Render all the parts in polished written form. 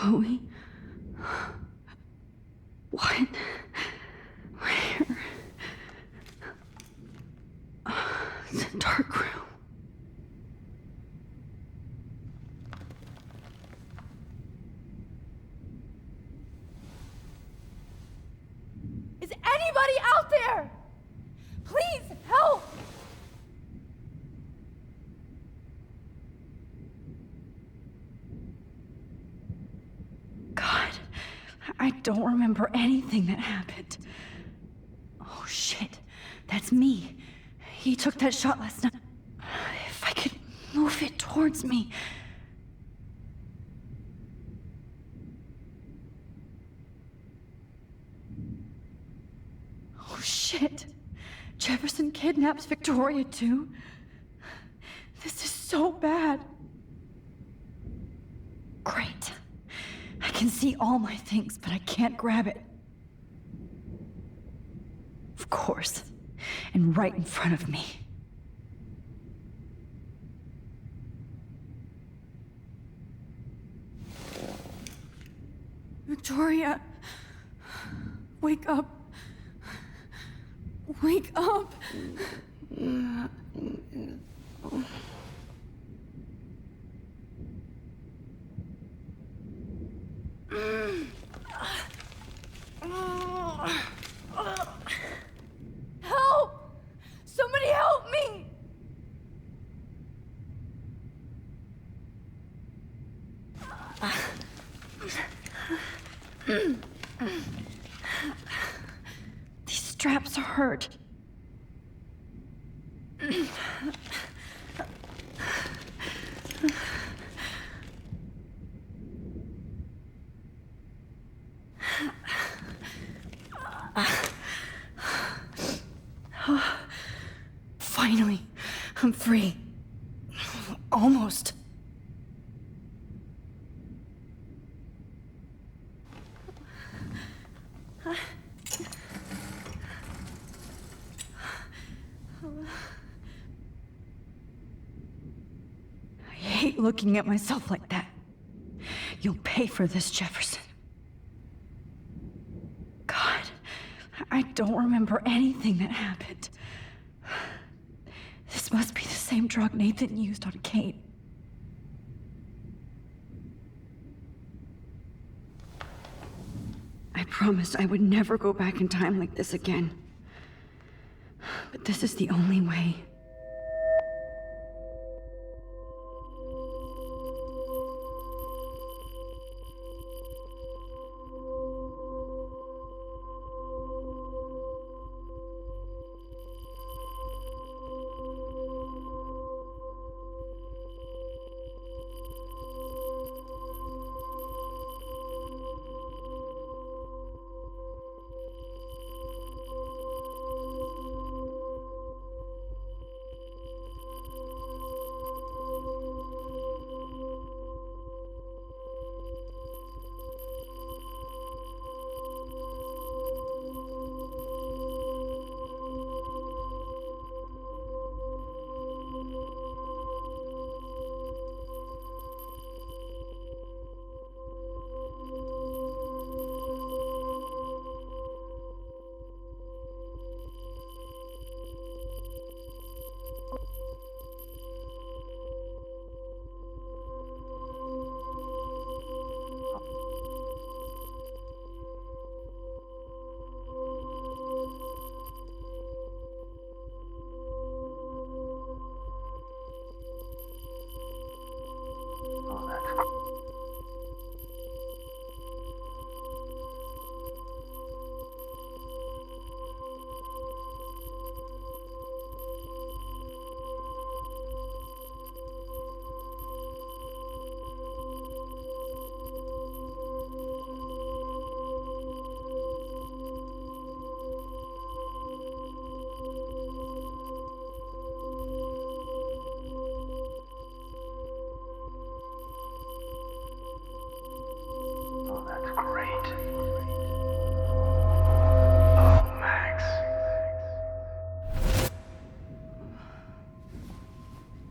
Chloe? What? Where? It's a dark room. Is anybody out there? Please help! God, I don't remember anything that happened. Oh shit, that's me. He took that shot last night. If I could move it towards me. Oh shit. Jefferson kidnaps Victoria too? This is so bad. Great. I can see all my things, but I can't grab it. Of course. And right in front of me. Victoria, wake up. Wake up. Help! Somebody help me! These straps hurt. Finally, I'm free. Almost. I hate looking at myself like that. You'll pay for this, Jefferson. God, I don't remember anything that happened. This must be the same drug Nathan used on Kate. I promised I would never go back in time like this again. But this is the only way.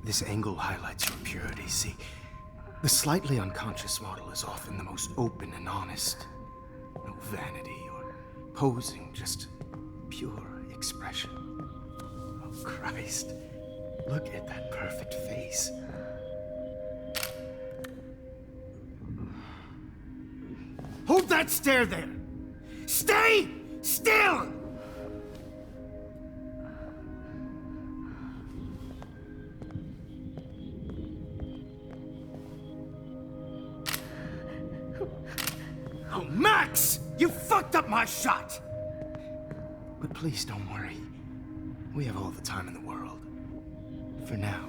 This angle highlights your purity, see? The slightly unconscious model is often the most open and honest. No vanity or posing, just pure expression. Oh, Christ. Look at that perfect face. Hold that stare there! Stay still! Oh, Max! You fucked up my shot! But please don't worry. We have all the time in the world. For now,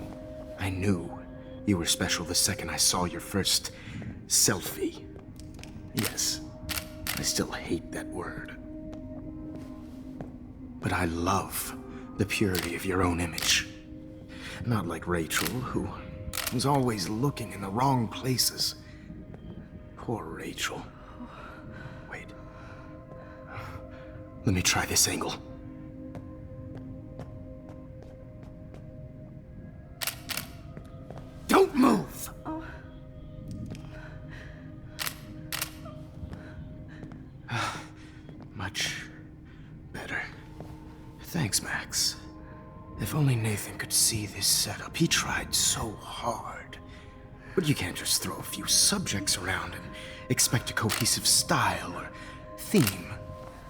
I knew you were special the second I saw your first selfie. Yes, I still hate that word. But I love the purity of your own image. Not like Rachel, who was always looking in the wrong places. Poor Rachel. Wait. Let me try this angle. Don't move! Much better. Thanks, Max. If only Nathan could see this setup. He tried so hard. But you can't just throw a few subjects around and expect a cohesive style or theme.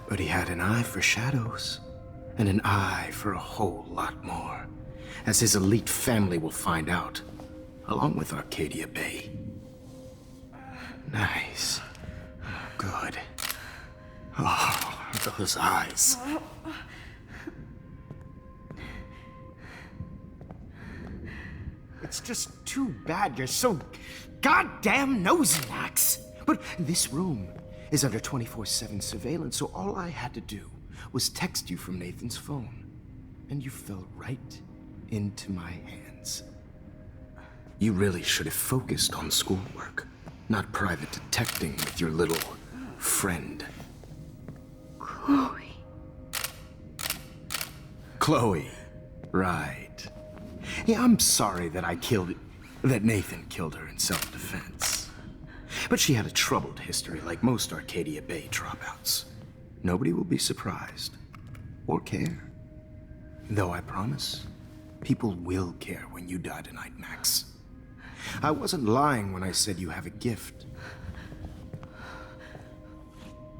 But he had an eye for shadows, and an eye for a whole lot more, as his elite family will find out, along with Arcadia Bay. Nice. Good. Oh, those eyes. It's just too bad you're so goddamn nosy, Max. But this room is under 24/7 surveillance, so all I had to do was text you from Nathan's phone. And you fell right into my hands. You really should have focused on schoolwork, not private detecting with your little friend. Chloe. Chloe. Right. Yeah, I'm sorry that that Nathan killed her in self-defense. But she had a troubled history like most Arcadia Bay dropouts. Nobody will be surprised. Or care. Though I promise, people will care when you die tonight, Max. I wasn't lying when I said you have a gift.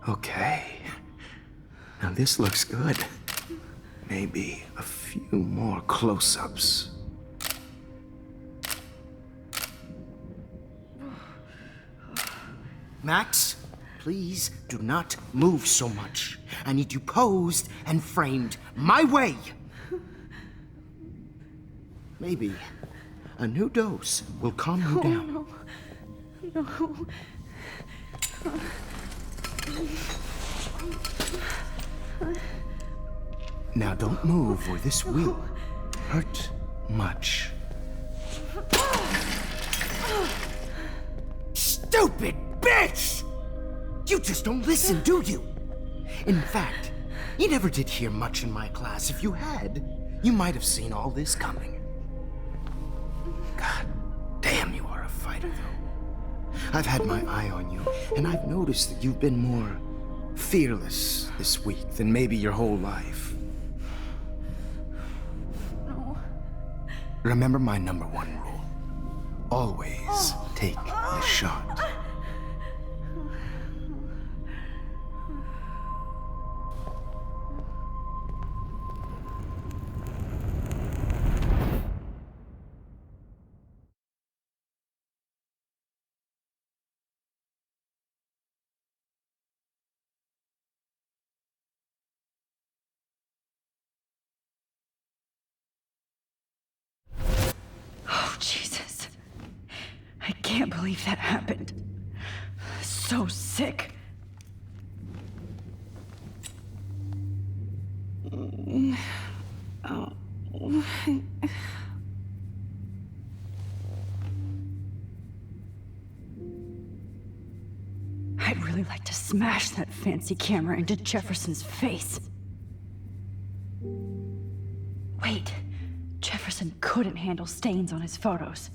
Okay. Now this looks good. Maybe a few more close-ups. Max, please do not move so much. I need you posed and framed my way. Maybe a new dose will calm you down. No. Now don't move or this will hurt much. Stupid bitch! You just don't listen, do you? In fact, you never did hear much in my class. If you had, you might have seen all this coming. God damn, you are a fighter, though. I've had my eye on you, and I've noticed that you've been more fearless this week than maybe your whole life. No. Remember my #1 rule. Always take the shot. Oh, Jesus. I can't believe that happened. So sick. I'd really like to smash that fancy camera into Jefferson's face. Wait, Jefferson couldn't handle stains on his photos.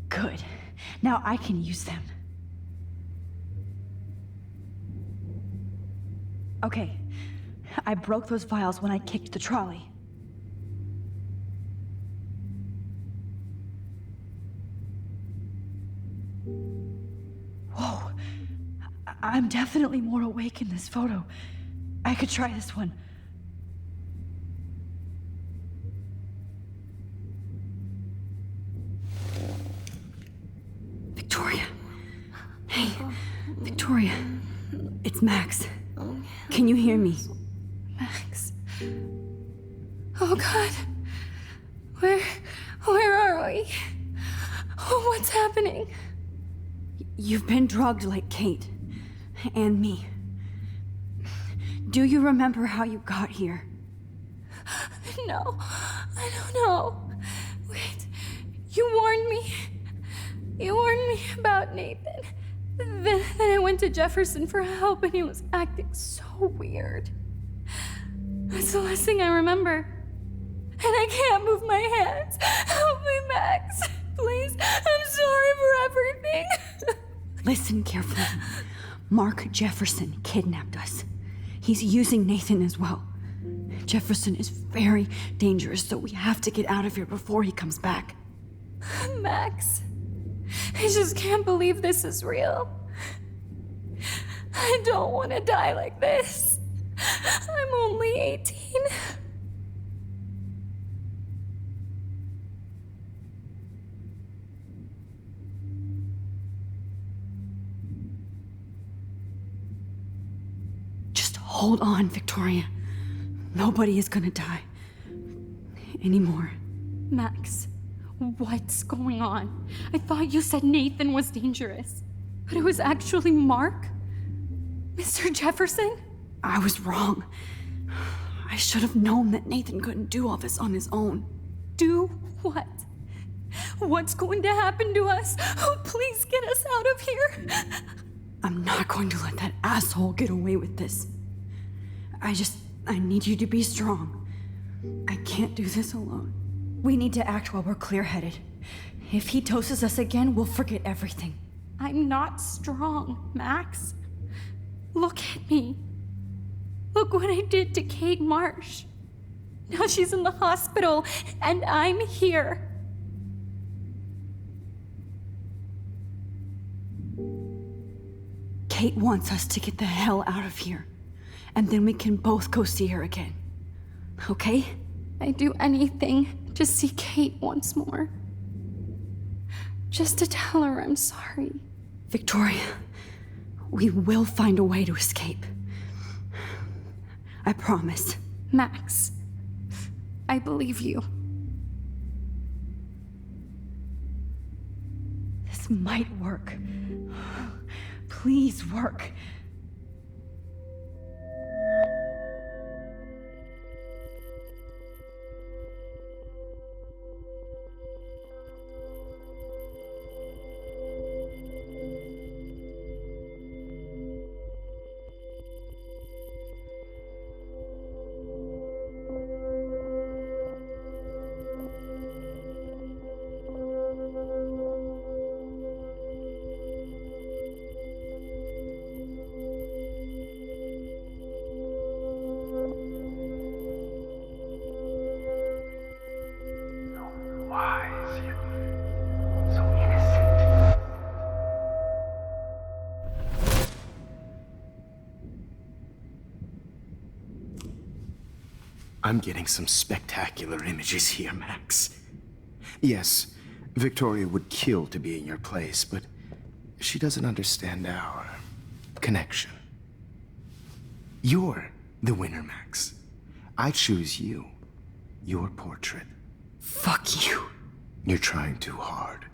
Good. Now I can use them. Okay, I broke those vials when I kicked the trolley. Whoa, I'm definitely more awake in this photo. I could try this one. Victoria. Hey, Victoria. It's Max. Can you hear me? Max. Oh God. Where are we? Oh, what's happening? You've been drugged like Kate. And me. Do you remember how you got here? No, I don't know. Wait, you warned me. You warned me about Nathan. Then I went to Jefferson for help and he was acting so weird. That's the last thing I remember. And I can't move my hands. Help me, Max. Please, I'm sorry for everything. Listen carefully. Mark Jefferson kidnapped us. He's using Nathan as well. Jefferson is very dangerous, so we have to get out of here before he comes back. Max, I just can't believe this is real. I don't want to die like this. I'm only 18. Just hold on, Victoria. Nobody is gonna die. Anymore. Max, what's going on? I thought you said Nathan was dangerous, but it was actually Mark? Mr. Jefferson? I was wrong. I should have known that Nathan couldn't do all this on his own. Do what? What's going to happen to us? Oh, please get us out of here. I'm not going to let that asshole get away with this. I need you to be strong. I can't do this alone. We need to act while we're clear-headed. If he doses us again, we'll forget everything. I'm not strong, Max. Look at me. Look what I did to Kate Marsh. Now she's in the hospital, and I'm here. Kate wants us to get the hell out of here. And then we can both go see her again. Okay? I'd do anything to see Kate once more. Just to tell her I'm sorry. Victoria, we will find a way to escape. I promise. Max, I believe you. This might work. Please work. I'm getting some spectacular images here, Max. Yes, Victoria would kill to be in your place, but she doesn't understand our connection. You're the winner, Max. I choose you. Your portrait. Fuck you. You're trying too hard.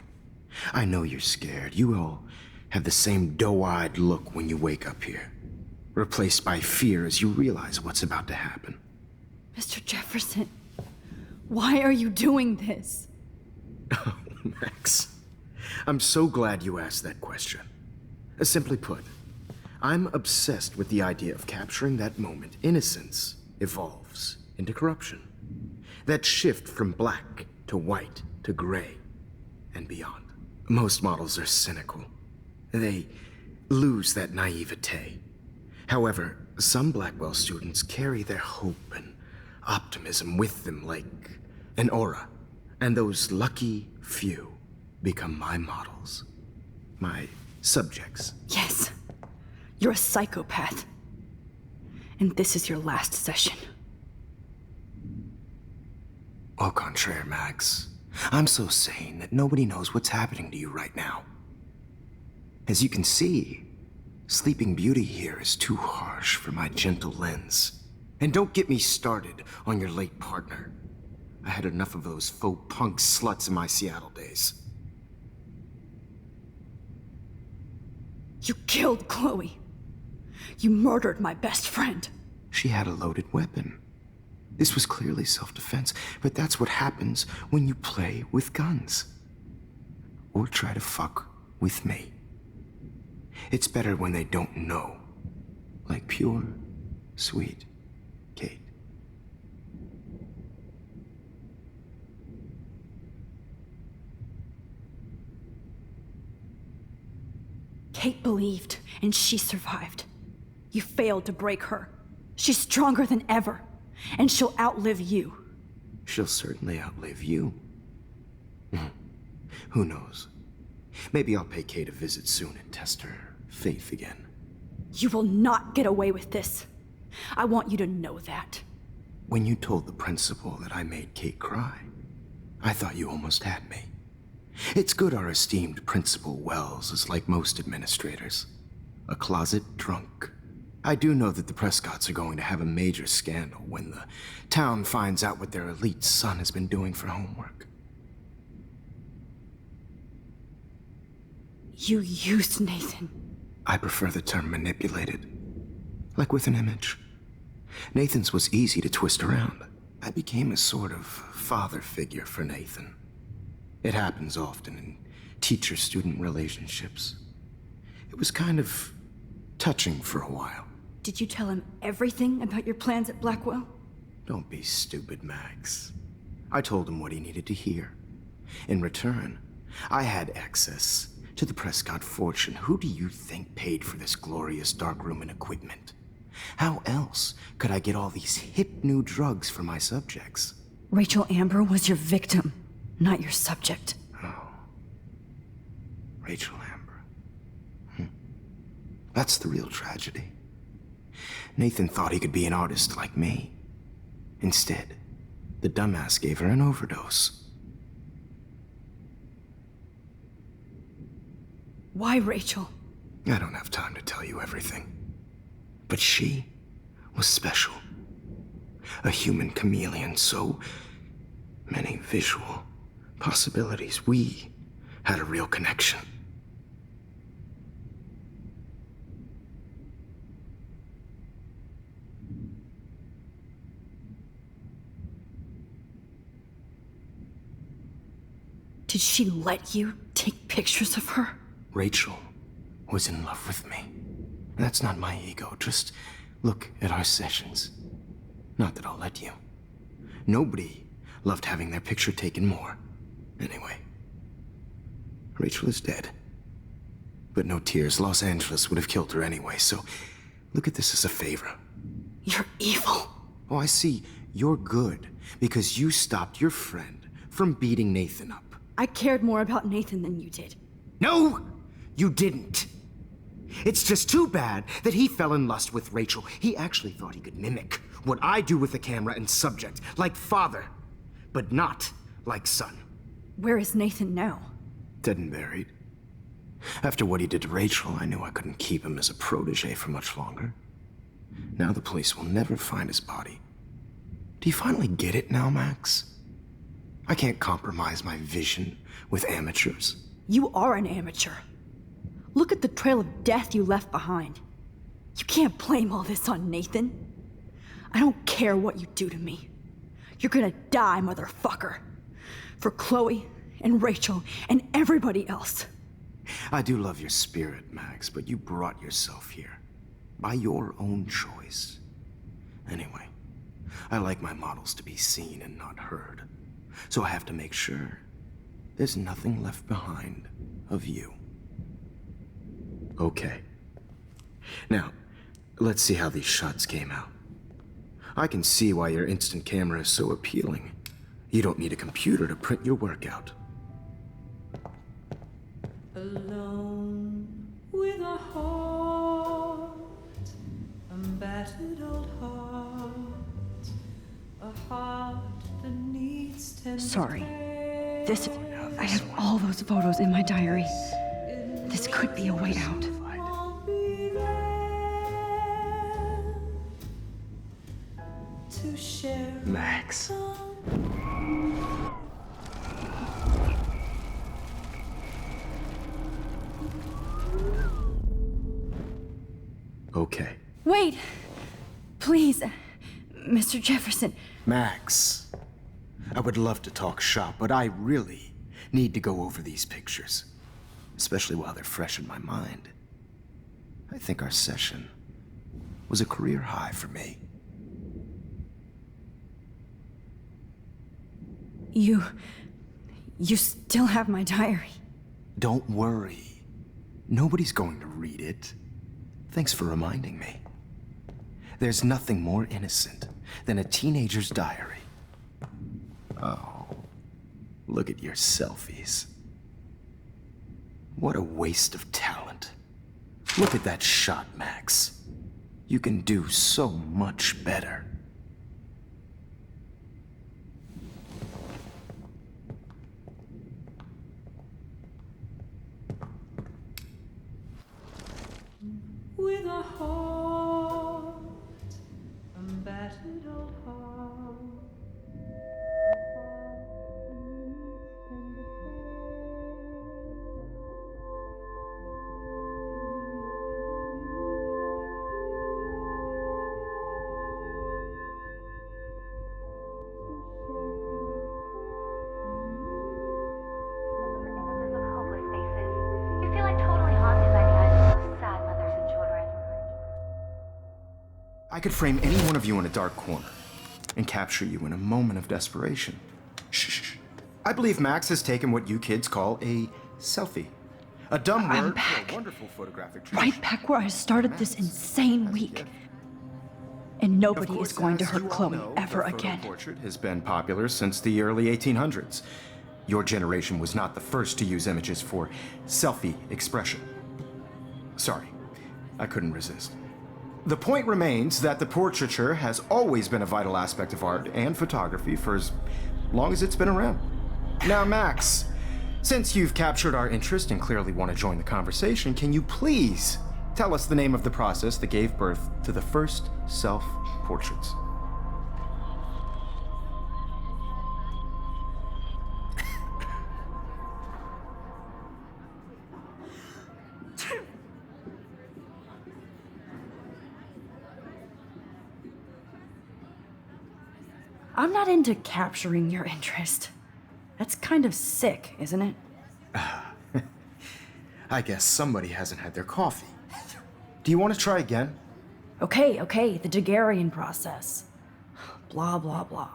I know you're scared. You all have the same doe-eyed look when you wake up here, replaced by fear as you realize what's about to happen. Mr. Jefferson, why are you doing this? Oh, Max, I'm so glad you asked that question. Simply put, I'm obsessed with the idea of capturing that moment innocence evolves into corruption. That shift from black to white to gray and beyond. Most models are cynical. They lose that naivete. However, some Blackwell students carry their hope and optimism with them like an aura. And those lucky few become my models. My subjects. Yes. You're a psychopath. And this is your last session. Au contraire, Max. I'm so sane that nobody knows what's happening to you right now. As you can see, Sleeping Beauty here is too harsh for my gentle lens. And don't get me started on your late partner. I had enough of those faux punk sluts in my Seattle days. You killed Chloe. You murdered my best friend. She had a loaded weapon. This was clearly self-defense, but that's what happens when you play with guns. Or try to fuck with me. It's better when they don't know. Like pure, sweet Kate. Kate believed, and she survived. You failed to break her. She's stronger than ever, and she'll outlive you. She'll certainly outlive you. Who knows? Maybe I'll pay Kate a visit soon and test her faith again. You will not get away with this. I want you to know that. When you told the principal that I made Kate cry, I thought you almost had me. It's good our esteemed Principal Wells is like most administrators. A closet drunk. I do know that the Prescotts are going to have a major scandal when the town finds out what their elite son has been doing for homework. You used Nathan. I prefer the term manipulated. Like with an image. Nathan's was easy to twist around. I became a sort of father figure for Nathan. It happens often in teacher-student relationships. It was kind of touching for a while. Did you tell him everything about your plans at Blackwell? Don't be stupid, Max. I told him what he needed to hear. In return, I had access to the Prescott fortune. Who do you think paid for this glorious darkroom and equipment? How else could I get all these hip new drugs for my subjects? Rachel Amber was your victim, not your subject. Oh. Rachel Amber. That's the real tragedy. Nathan thought he could be an artist like me. Instead, the dumbass gave her an overdose. Why Rachel? I don't have time to tell you everything. But she was special. A human chameleon, so many visual possibilities. We had a real connection. Did she let you take pictures of her? Rachel was in love with me. That's not my ego. Just look at our sessions. Not that I'll let you. Nobody loved having their picture taken more. Anyway, Rachel is dead. But no tears. Los Angeles would have killed her anyway, so look at this as a favor. You're evil. Oh, I see. You're good because you stopped your friend from beating Nathan up. I cared more about Nathan than you did. No, you didn't. It's just too bad that he fell in lust with Rachel. He actually thought he could mimic what I do with the camera and subject, like father, but not like son. Where is Nathan now? Dead and buried. After what he did to Rachel, I knew I couldn't keep him as a protege for much longer. Now the police will never find his body. Do you finally get it now, Max? I can't compromise my vision with amateurs. You are an amateur. Look at the trail of death you left behind. You can't blame all this on Nathan. I don't care what you do to me. You're gonna die, motherfucker. For Chloe and Rachel and everybody else. I do love your spirit, Max, but you brought yourself here. By your own choice. Anyway, I like my models to be seen and not heard. So I have to make sure there's nothing left behind. of you. Okay. Now, let's see how these shots came out. I can see why your instant camera is so appealing. You don't need a computer to print your work out. Alone with a heart, a battered old heart, a heart that needs tender Sorry. care. I have all those photos in my diary. This could be a way out. Won't be there to share Max. Okay. Wait! Please, Mr. Jefferson. Max. I would love to talk shop, but I really need to go over these pictures. Especially while they're fresh in my mind. I think our session was a career high for me. You still have my diary. Don't worry. Nobody's going to read it. Thanks for reminding me. There's nothing more innocent than a teenager's diary. Oh, look at your selfies. What a waste of talent. Look at that shot, Max. You can do so much better. with a heart, a battered old heart. I could frame any one of you in a dark corner and capture you in a moment of desperation. Shh. I believe Max has taken what you kids call a selfie. A dumb I'm word back. for a wonderful photographic tradition. Right back where I started this insane week. And nobody is going to hurt Chloe ever again. The portrait has been popular since the early 1800s. Your generation was not the first to use images for selfie expression. Sorry, I couldn't resist. The point remains that the portraiture has always been a vital aspect of art and photography for as long as it's been around. Now, Max, since you've captured our interest and clearly want to join the conversation, can you please tell us the name of the process that gave birth to the first self-portraits? I'm not into capturing your interest. That's kind of sick, isn't it? I guess somebody hasn't had their coffee. Do you want to try again? Okay, the Daguerrean process. Blah, blah, blah.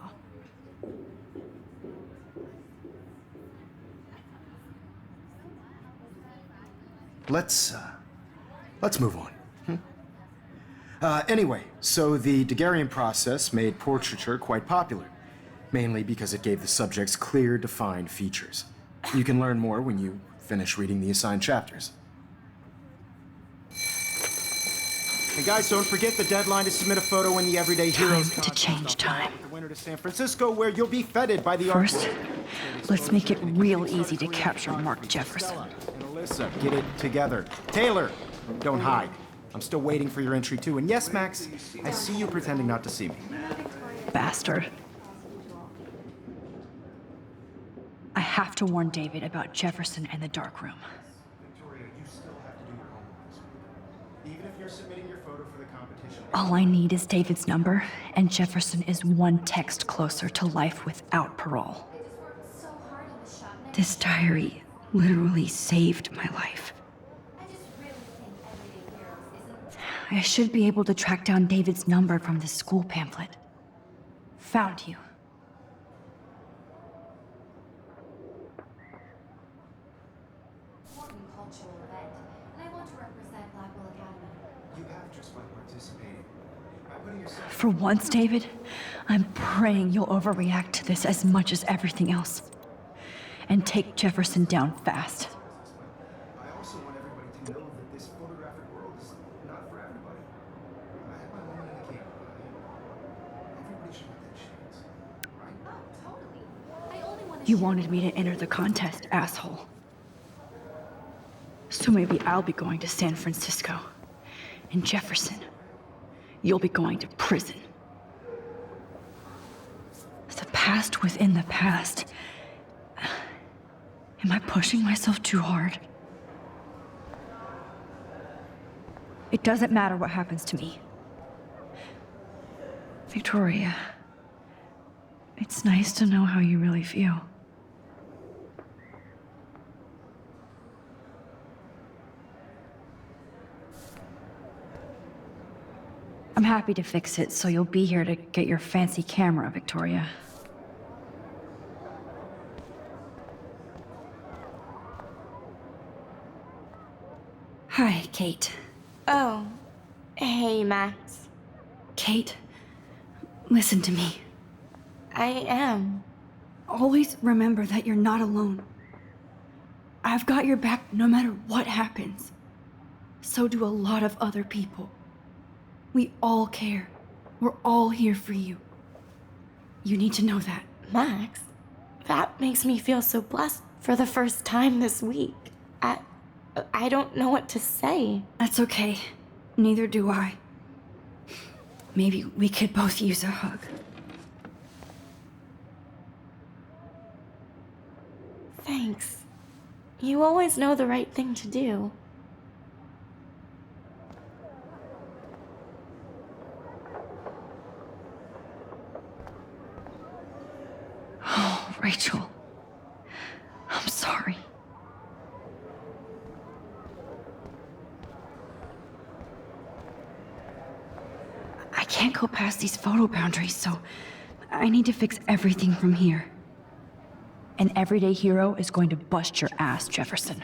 Let's move on. Anyway, so the Daguerrean process made portraiture quite popular, mainly because it gave the subjects clear, defined features. You can learn more when you finish reading the assigned chapters. And guys, don't forget the deadline to submit a photo in the Everyday Heroes Time to change time. The winner to San Francisco, where you'll be feted by the First, let's make it real easy to capture Mark Jefferson. And Alyssa, get it together. Taylor, don't hide. I'm still waiting for your entry too. And yes, Max, I see you pretending not to see me. Bastard. I have to warn David about Jefferson and the dark room. Victoria, you still have to do your homework. Even if you're submitting your photo for the competition. All I need is David's number, and Jefferson is one text closer to life without parole. This diary literally saved my life. I should be able to track down David's number from the school pamphlet. Found you. just by participating. By putting yourself For once, David, I'm praying you'll overreact to this as much as everything else. And take Jefferson down fast. I also want everybody to know that this photographic world is not for everybody. I have my moment in the camera. Everybody should have that chance, right? You wanted me to enter the contest, asshole. So maybe I'll be going to San Francisco. And Jefferson, you'll be going to prison. The past within the past. Am I pushing myself too hard? It doesn't matter what happens to me. Victoria, it's nice to know how you really feel. I'm happy to fix it, so you'll be here to get your fancy camera, Victoria. Hi, Kate. Oh, hey, Max. Kate, listen to me. I am. Always remember that you're not alone. I've got your back no matter what happens. So do a lot of other people. We all care. We're all here for you. You need to know that. Max, that makes me feel so blessed for the first time this week. I don't know what to say. That's okay. Neither do I. Maybe we could both use a hug. Thanks. You always know the right thing to do. Oh, Rachel. I'm sorry. I can't go past these photo boundaries, so I need to fix everything from here. An everyday hero is going to bust your ass, Jefferson.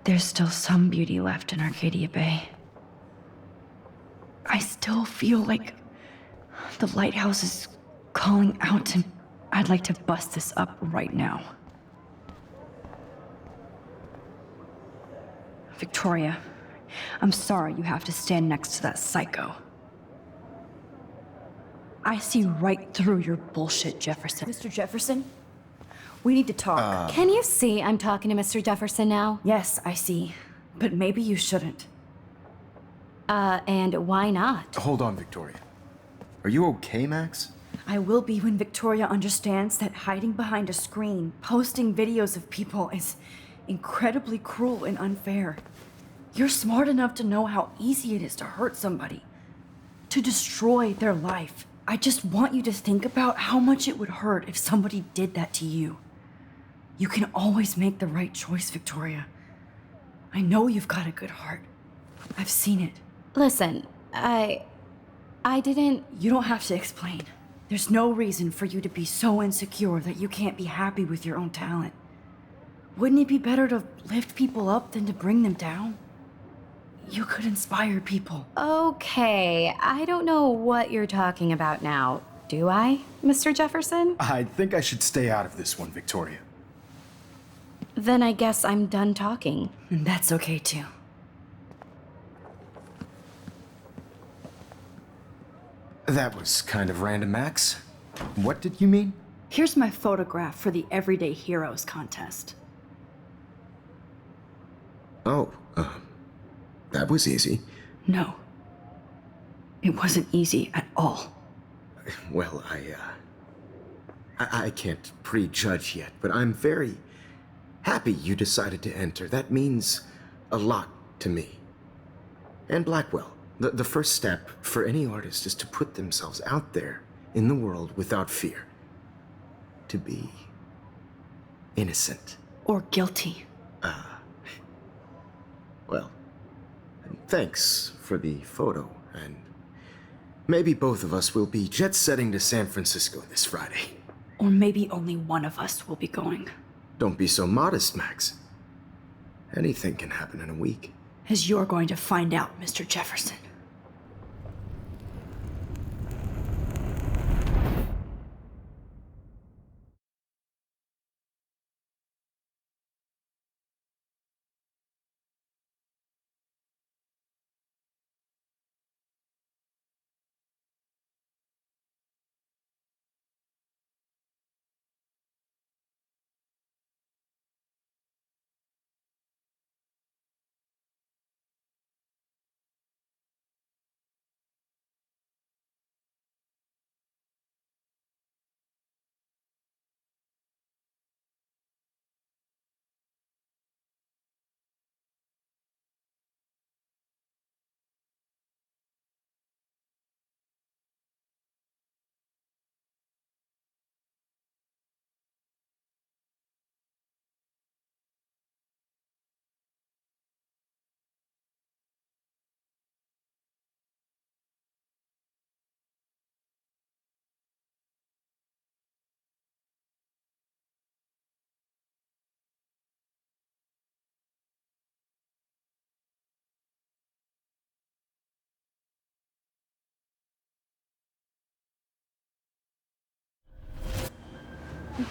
There's still some beauty left in Arcadia Bay. I still feel like the lighthouse is calling out, and I'd like to bust this up right now. Victoria, I'm sorry you have to stand next to that psycho. I see right through your bullshit, Jefferson. Mr. Jefferson, we need to talk. Can you see I'm talking to Mr. Jefferson now? Yes, I see. But maybe you shouldn't. And why not? Hold on, Victoria. Are you okay, Max? I will be when Victoria understands that hiding behind a screen, posting videos of people is incredibly cruel and unfair. You're smart enough to know how easy it is to hurt somebody, to destroy their life. I just want you to think about how much it would hurt if somebody did that to you. You can always make the right choice, Victoria. I know you've got a good heart. I've seen it. Listen, I didn't... You don't have to explain. There's no reason for you to be so insecure that you can't be happy with your own talent. Wouldn't it be better to lift people up than to bring them down? You could inspire people. Okay, I don't know what you're talking about now. Do I, Mr. Jefferson? I think I should stay out of this one, Victoria. Then I guess I'm done talking. And that's okay too. That was kind of random, Max. What did you mean? Here's my photograph for the Everyday Heroes contest. Oh, that was easy. No. It wasn't easy at all. Well, I can't prejudge yet, but I'm very happy you decided to enter. That means a lot to me. And Blackwell, the first step for any artist is to put themselves out there in the world without fear. To be innocent. Or guilty. Well, thanks for the photo, and maybe both of us will be jet-setting to San Francisco this Friday. Or maybe only one of us will be going. Don't be so modest, Max. Anything can happen in a week. As you're going to find out, Mr. Jefferson.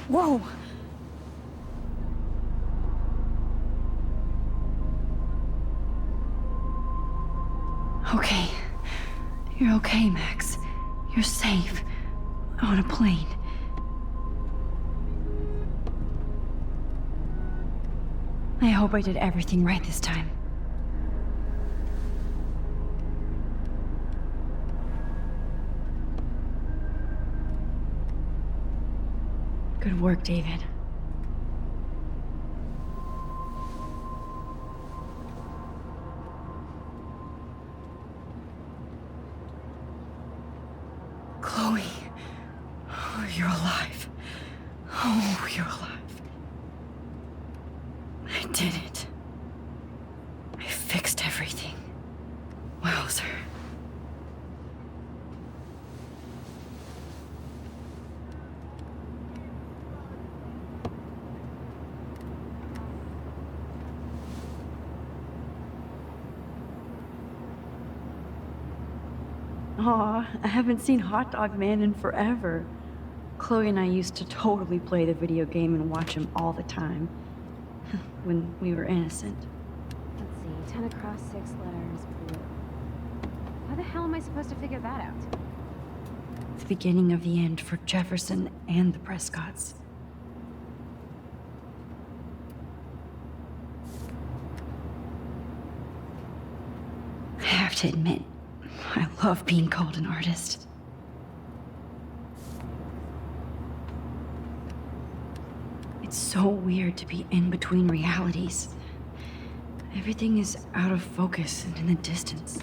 Whoa! Okay. You're okay, Max. You're safe. On a plane. I hope I did everything right this time. Good work, David. Chloe. Oh, you're alive. Oh, you're alive. I did it. I fixed everything. Wowzer. Aw, I haven't seen Hot Dog Man in forever. Chloe and I used to totally play the video game and watch him all the time. When we were innocent. Let's see, 10 across, 6 letters, blue. How the hell am I supposed to figure that out? The beginning of the end for Jefferson and the Prescotts. I have to admit, I love being called an artist. It's so weird to be in between realities. Everything is out of focus and in the distance.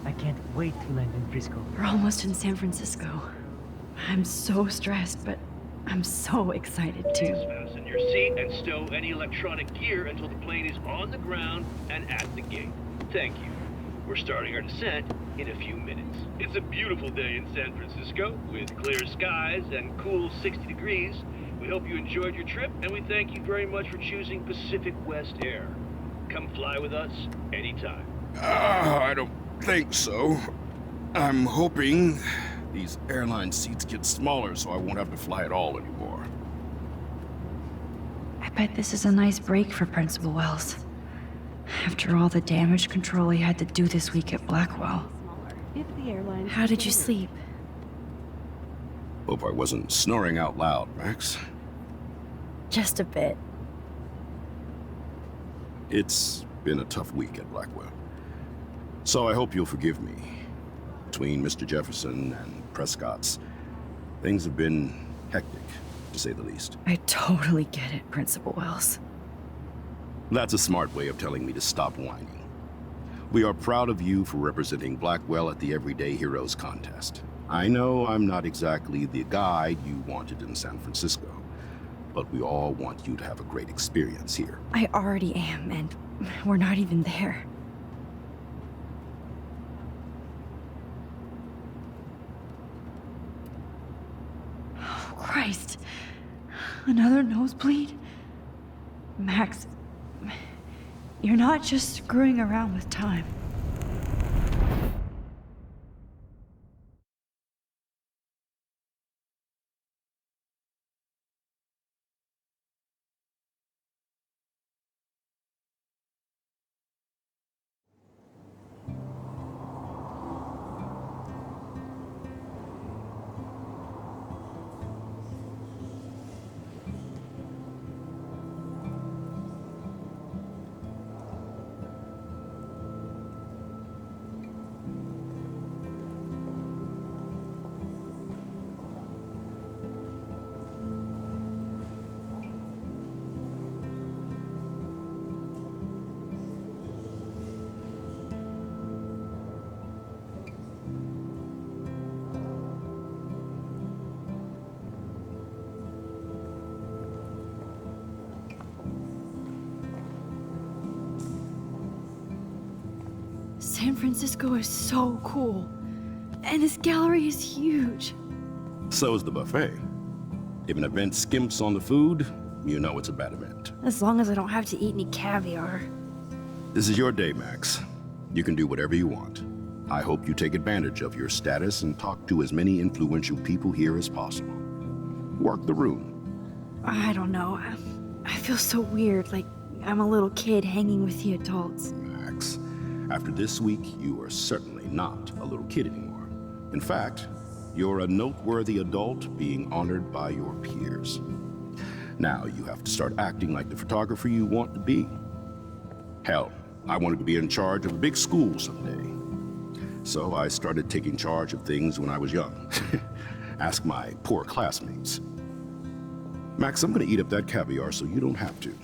I can't wait to land in Frisco. We're almost in San Francisco. I'm so stressed, but I'm so excited too. Fasten your seat and stow any electronic gear until the plane is on the ground and at the gate. Thank you. We're starting our descent in a few minutes. It's a beautiful day in San Francisco with clear skies and cool 60 degrees. We hope you enjoyed your trip, and we thank you very much for choosing Pacific West Air. Come fly with us anytime. I don't think so. I'm hoping these airline seats get smaller so I won't have to fly at all anymore. I bet this is a nice break for Principal Wells. After all the damage control he had to do this week at Blackwell. If the airline... How did you sleep? Hope I wasn't snoring out loud, Max. Just a bit. It's been a tough week at Blackwell. So I hope you'll forgive me. Between Mr. Jefferson and Prescott's, things have been hectic, to say the least. I totally get it, Principal Wells. That's a smart way of telling me to stop whining. We are proud of you for representing Blackwell at the Everyday Heroes contest. I know I'm not exactly the guide you wanted in San Francisco, but we all want you to have a great experience here. I already am, and we're not even there. Oh, Christ. Another nosebleed? Max, you're not just screwing around with time. San Francisco is so cool. And this gallery is huge. So is the buffet. If an event skimps on the food, you know it's a bad event. As long as I don't have to eat any caviar. This is your day, Max. You can do whatever you want. I hope you take advantage of your status and talk to as many influential people here as possible. Work the room. I don't know. I feel so weird, like I'm a little kid hanging with the adults. Max, after this week, you are certainly not a little kid anymore. In fact, you're a noteworthy adult being honored by your peers. Now you have to start acting like the photographer you want to be. Hell, I wanted to be in charge of a big school someday. So I started taking charge of things when I was young. Ask my poor classmates. Max, I'm gonna eat up that caviar so you don't have to.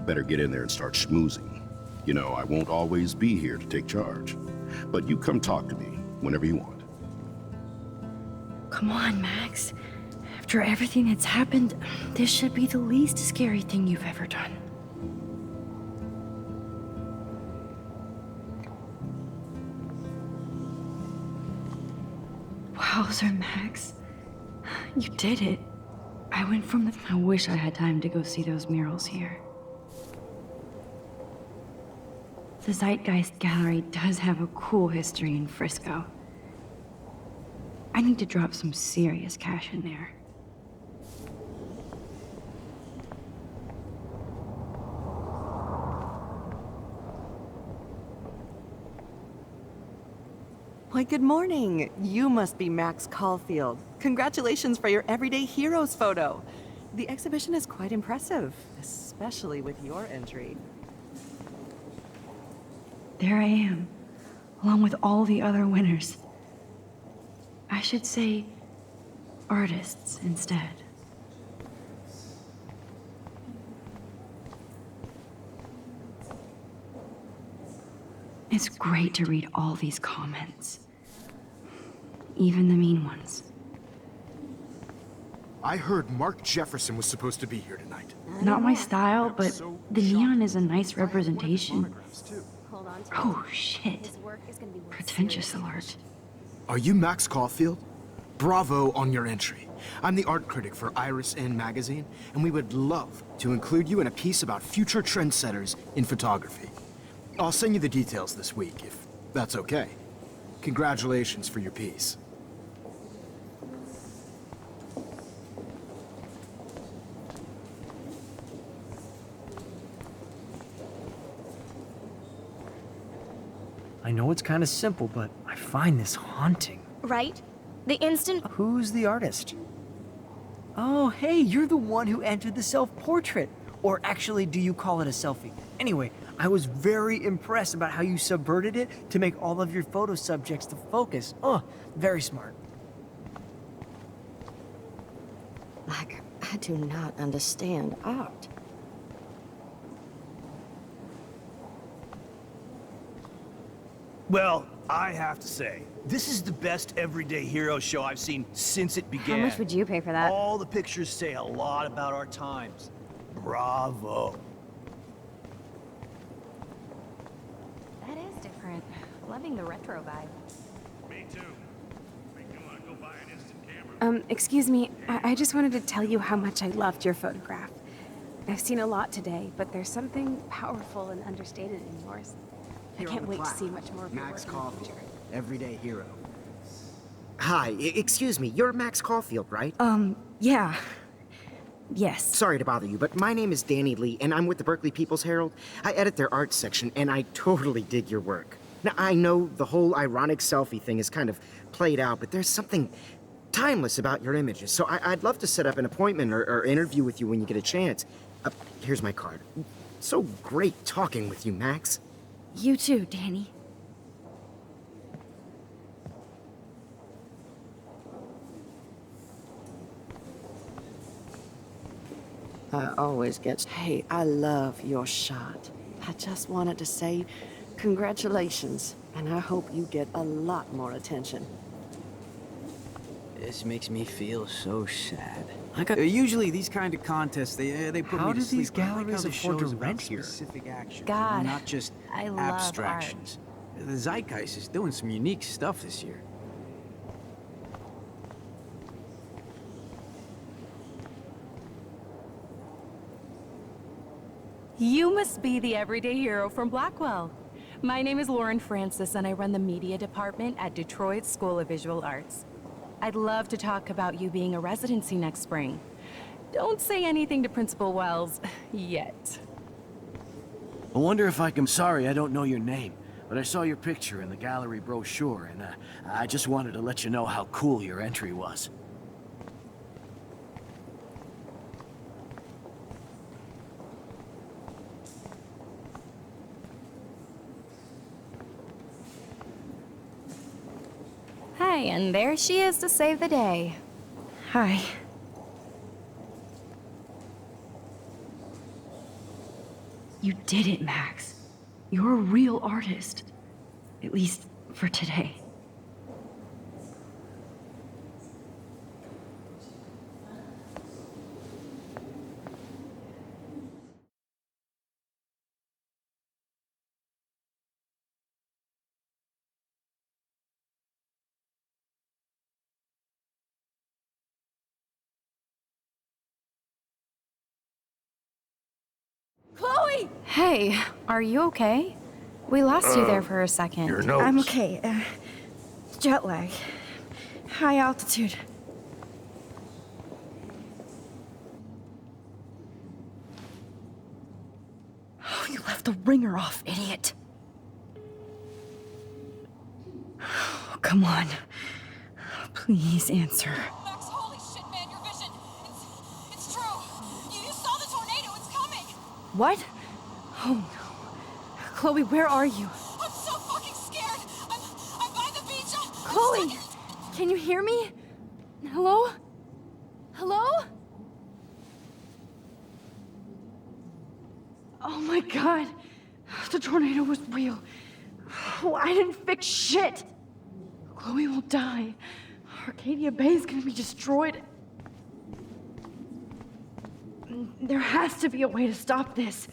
Better get in there and start schmoozing. You know, I won't always be here to take charge. But you come talk to me whenever you want. Come on, Max. After everything that's happened, this should be the least scary thing you've ever done. Wowzer, Max. You did it. I went from the... I wish I had time to go see those murals here. The Zeitgeist Gallery does have a cool history in Frisco. I need to drop some serious cash in there. Why, good morning. You must be Max Caulfield. Congratulations for your Everyday Heroes photo. The exhibition is quite impressive, especially with your entry. There I am, along with all the other winners. I should say artists instead. It's great to read all these comments. Even the mean ones. I heard Mark Jefferson was supposed to be here tonight. Not my style, but the neon is a nice representation. Hold on to Oh shit. His work is gonna be worth Pretentious alert. Are you Max Caulfield? Bravo on your entry. I'm the art critic for Iris N magazine, and we would love to include you in a piece about future trendsetters in photography. I'll send you the details this week, if that's okay. Congratulations for your piece. I know it's kind of simple, but I find this haunting. Right? The instant. Who's the artist? Oh, hey, you're the one who entered the self-portrait. Or actually, do you call it a selfie? Anyway, I was very impressed about how you subverted it to make all of your photo subjects the focus. Oh, very smart. Like, I do not understand art. Well, I have to say, this is the best Everyday Hero show I've seen since it began. How much would you pay for that? All the pictures say a lot about our times. Bravo. That is different. Loving the retro vibe. Me too. Make me want to go buy an instant camera. Excuse me, I just wanted to tell you how much I loved your photograph. I've seen a lot today, but there's something powerful and understated in yours. I Here on can't the wait to plaque, see much more of your Max work in the Caulfield, future. everyday hero. Hi, excuse me, you're Max Caulfield, right? Yeah. Yes. Sorry to bother you, but my name is Danny Lee, and I'm with the Berkeley People's Herald. I edit their arts section, and I totally dig your work. Now, I know the whole ironic selfie thing is kind of played out, but there's something timeless about your images, so I'd love to set up an appointment or interview with you when you get a chance. Here's my card. So great talking with you, Max. You too, Danny. I always get, hey, I love your shot. I just wanted to say congratulations, and I hope you get a lot more attention. This makes me feel so sad. Usually these kind of contests, they put me to sleep. How do these galleries afford to rent here? Specific actions, God, not just I love abstractions. The Zeitgeist is doing some unique stuff this year. You must be the everyday hero from Blackwell. My name is Lauren Francis, and I run the media department at Detroit School of Visual Arts. I'd love to talk about you being a residency next spring. Don't say anything to Principal Wells yet. I wonder if I can... Sorry, I don't know your name, but I saw your picture in the gallery brochure, and I just wanted to let you know how cool your entry was. Hi, and there she is to save the day. Hi. You did it, Max. You're a real artist. At least for today. Chloe! Hey, are you okay? We lost you there for a second. Your nose. I'm okay. Jet lag. High altitude. Oh, you left the ringer off, idiot. Oh, come on. Please answer. Max, holy shit, man, your vision. It's true. You saw the tornado. It's coming. What? Oh no. Chloe, where are you? I'm so fucking scared. I'm by the beach. Chloe! Can you hear me? Hello? Hello? Oh my god. The tornado was real. Oh, I didn't fix shit. Chloe will die. Arcadia Bay is gonna be destroyed. There has to be a way to stop this.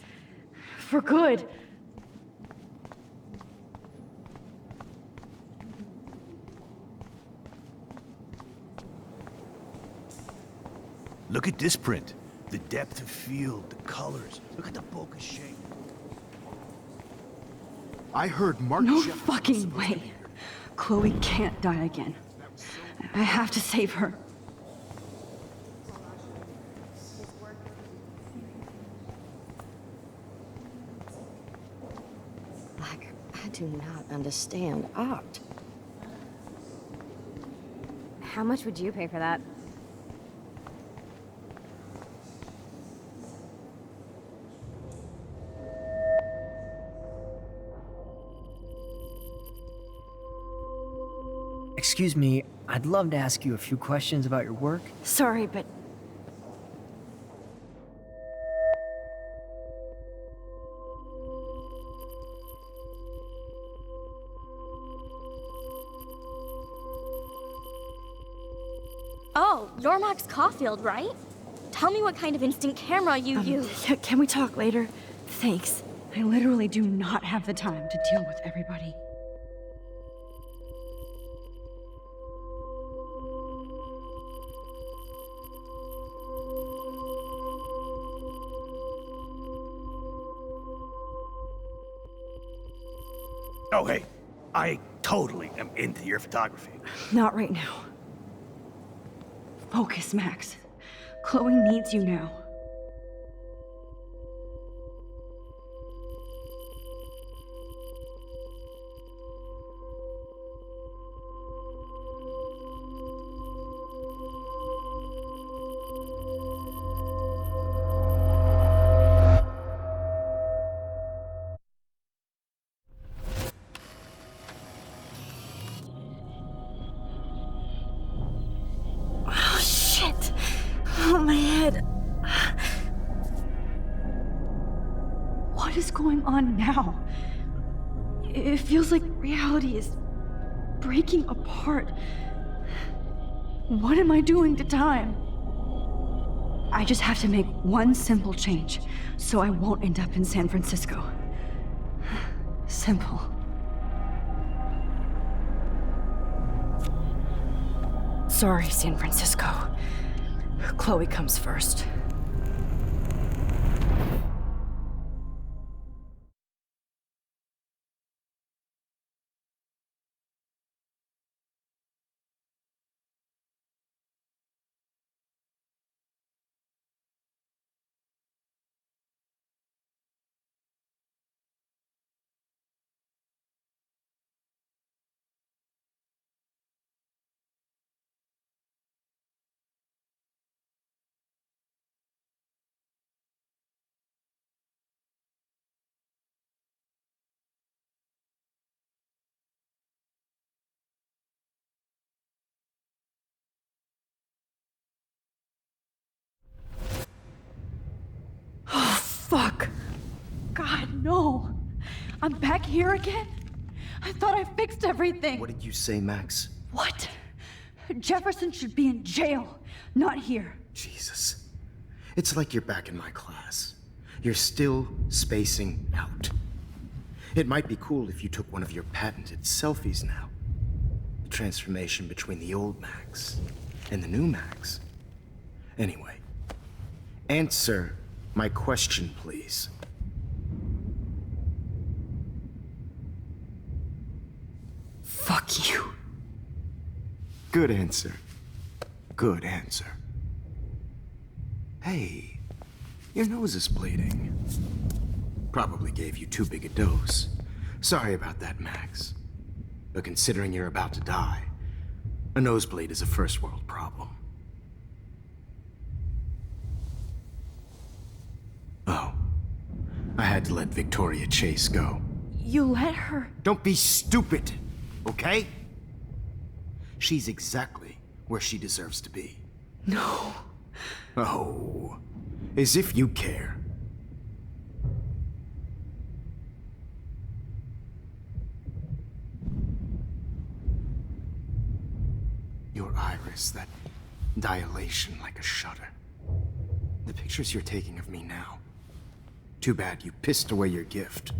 For good. Look at this print. The depth of field, the colors. Look at the bokeh shape. I heard Mark No Jefferson fucking was supposed to way. be here. Chloe can't die again. I have to save her. Like, I do not understand art. How much would you pay for that? Excuse me, I'd love to ask you a few questions about your work. Sorry, but Oh, you're Max Caulfield, right? Tell me what kind of instant camera you use. Can we talk later? Thanks. I literally do not have the time to deal with everybody. Oh, hey, I totally am into your photography. Not right now. Focus, Max. Chloe needs you now. Oh, shit. Oh, my head. What is going on now? It feels like reality is breaking apart. What am I doing to time? I just have to make one simple change so I won't end up in San Francisco. Simple. Sorry, San Francisco. Chloe comes first. Oh, fuck. God, no. I'm back here again? I thought I fixed everything. What did you say, Max? What? Jefferson should be in jail, not here. Jesus. It's like you're back in my class. You're still spacing out. It might be cool if you took one of your patented selfies now. The transformation between the old Max and the new Max. Anyway, answer my question, please. Fuck you. Good answer. Good answer. Hey, your nose is bleeding. Probably gave you too big a dose. Sorry about that, Max. But considering you're about to die, a nosebleed is a first world problem. Oh, I had to let Victoria Chase go. You let her? Don't be stupid, okay? She's exactly where she deserves to be. No. Oh, as if you care. Your iris, that dilation like a shutter. The pictures you're taking of me now. Too bad you pissed away your gift.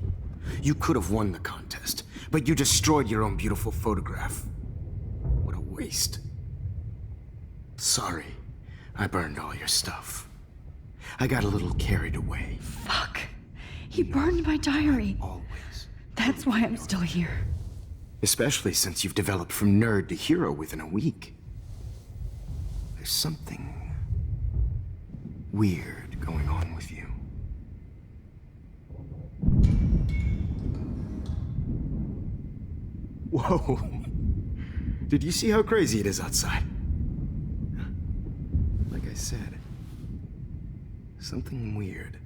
You could have won the contest, but you destroyed your own beautiful photograph. What a waste. Sorry, I burned all your stuff. I got a little carried away. Fuck. He burned my diary. Always. That's why I'm still here. Especially since you've developed from nerd to hero within a week. There's something weird going on with you. Whoa. Did you see how crazy it is outside? Like I said, something weird.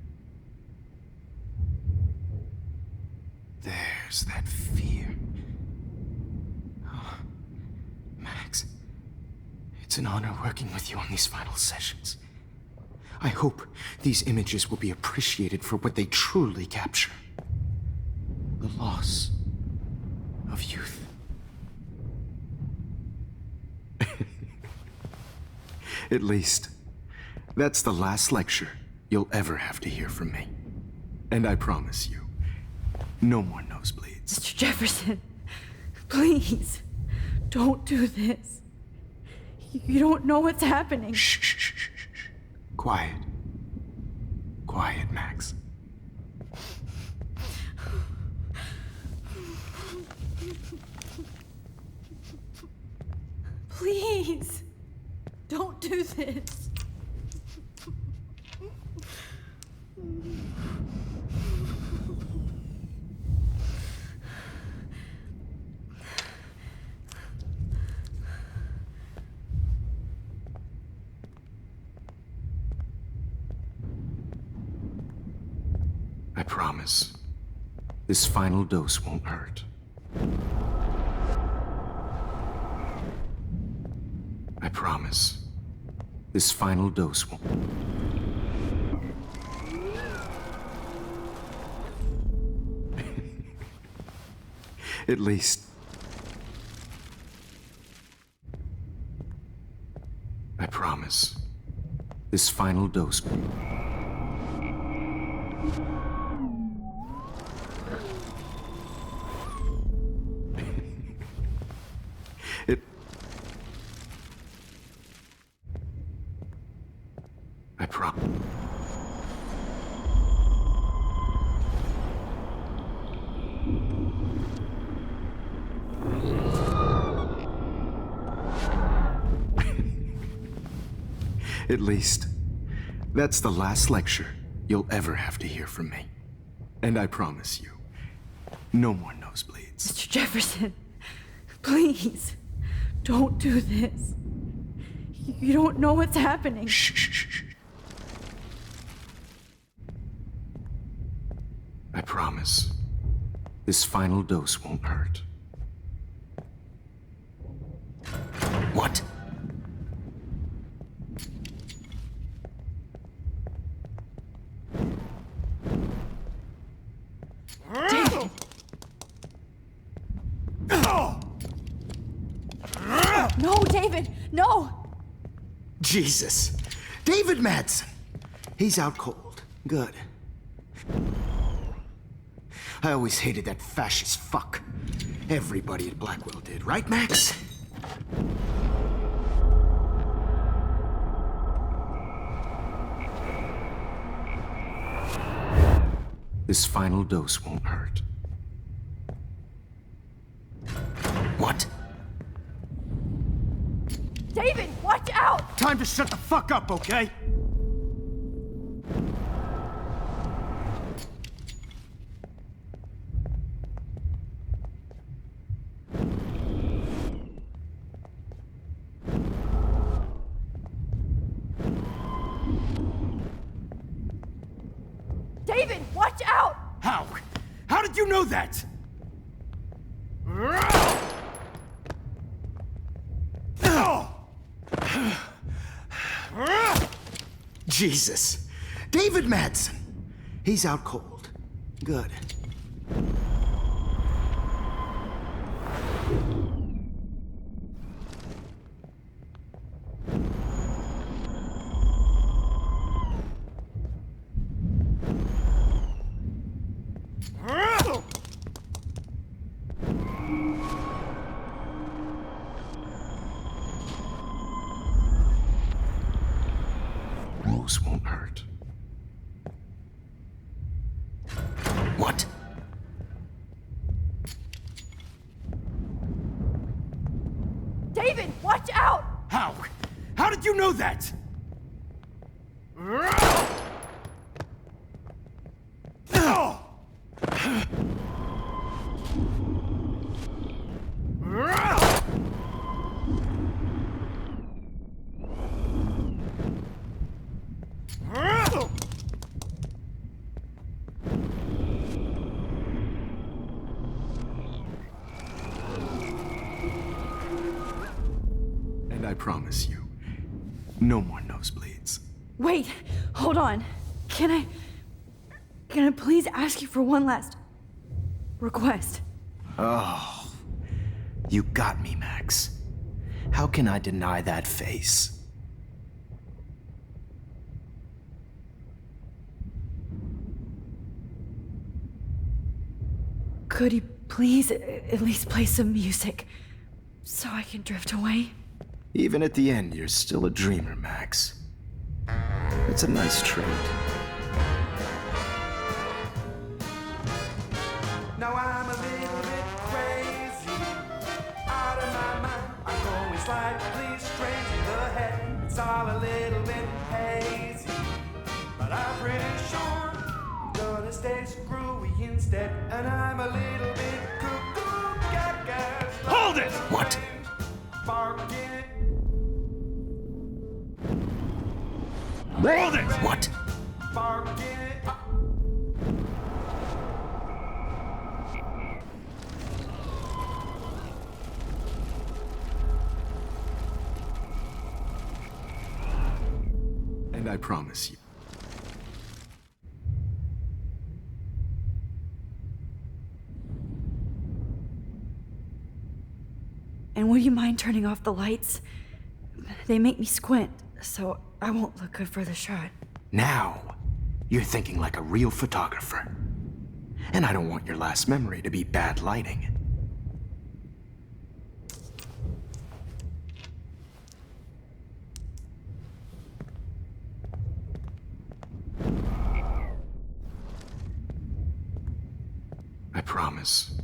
There's that fear. Oh, Max, it's an honor working with you on these final sessions. I hope these images will be appreciated for what they truly capture. The loss of youth. At least, that's the last lecture you'll ever have to hear from me. And I promise you, no more nosebleeds. Mr. Jefferson, please, don't do this. You don't know what's happening. Shh, shh, shh, shh, shh. Quiet. Quiet, Max. Please, don't do this. I promise, this final dose won't hurt. I promise, this final dose won't. At least. I promise, this final dose. I promise. At least, that's the last lecture you'll ever have to hear from me. And I promise you, no more nosebleeds. Mr. Jefferson, please, don't do this. You don't know what's happening. Shh. I promise, this final dose won't hurt. What? David! No, David, no! Jesus. David Madsen. He's out cold. Good. I always hated that fascist fuck. Everybody at Blackwell did, right, Max? This final dose won't hurt. What? David, watch out! Time to shut the fuck up, okay? David, watch out! How? How did you know that? Jesus. David Madsen. He's out cold. Good. Rules won't hurt. What? David, watch out! How? How did you know that? And I promise you, no more nosebleeds. Wait, hold on. Can I please ask you for one last request? Oh, you got me, Max. How can I deny that face? Could you please at least play some music so I can drift away? Even at the end, you're still a dreamer, Max. It's a nice trait. Now I'm a little bit crazy, out of my mind. I'm going slightly strange in the head. It's all a little bit hazy, but I'm pretty sure I'm gonna stay screwy instead. And I'm a little bit cuckoo, gaga. Hold it! What? Barking. Hold it! What? Barking. And I promise you. And would you mind turning off the lights? They make me squint, so I won't look good for the shot. Now, you're thinking like a real photographer. And I don't want your last memory to be bad lighting. I promise,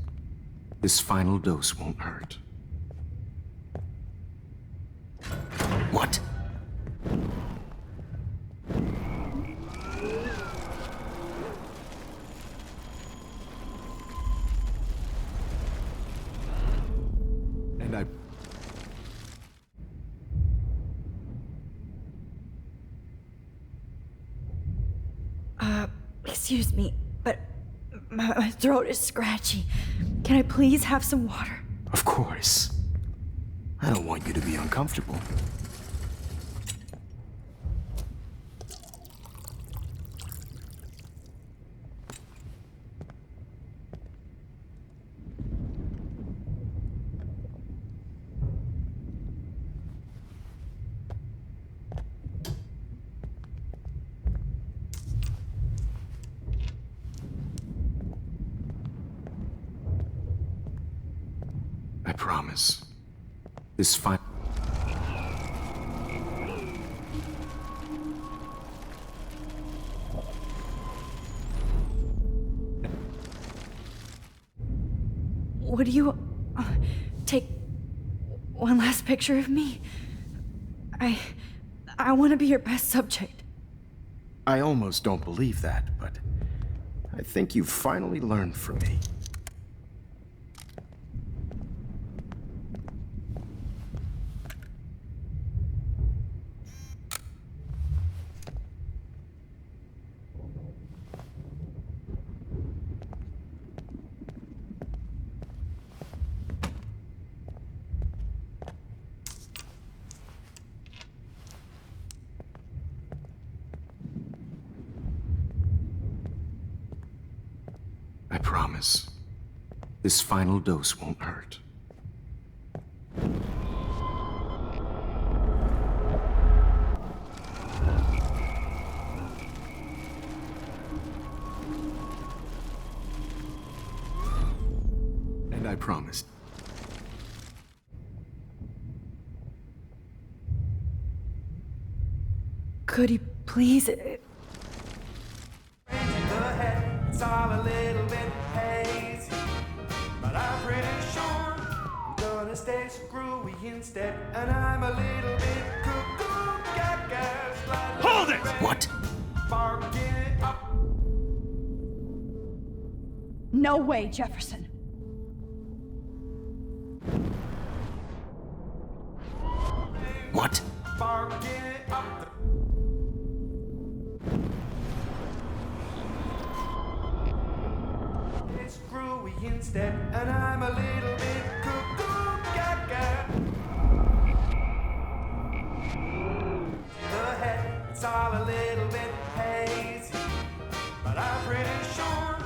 this final dose won't hurt. What? And I... Excuse me, but my throat is scratchy. Can I please have some water? Of course. I don't want you to be uncomfortable. I promise. This fine. Would you take one last picture of me? I want to be your best subject. I almost don't believe that, but I think you've finally learned from me. I promise, this final dose won't hurt. And I promise. Could you please... It's all a little bit hazy, but I'm pretty sure I'm gonna stay screwy instead. And I'm a little bit cuckoo, gaga. Hold it! What? Barking up. No way, Jefferson. What? Barking up. Screwy instead, and I'm a little bit cuckoo, gaga. The head, it's all a little bit hazy, but I'm pretty sure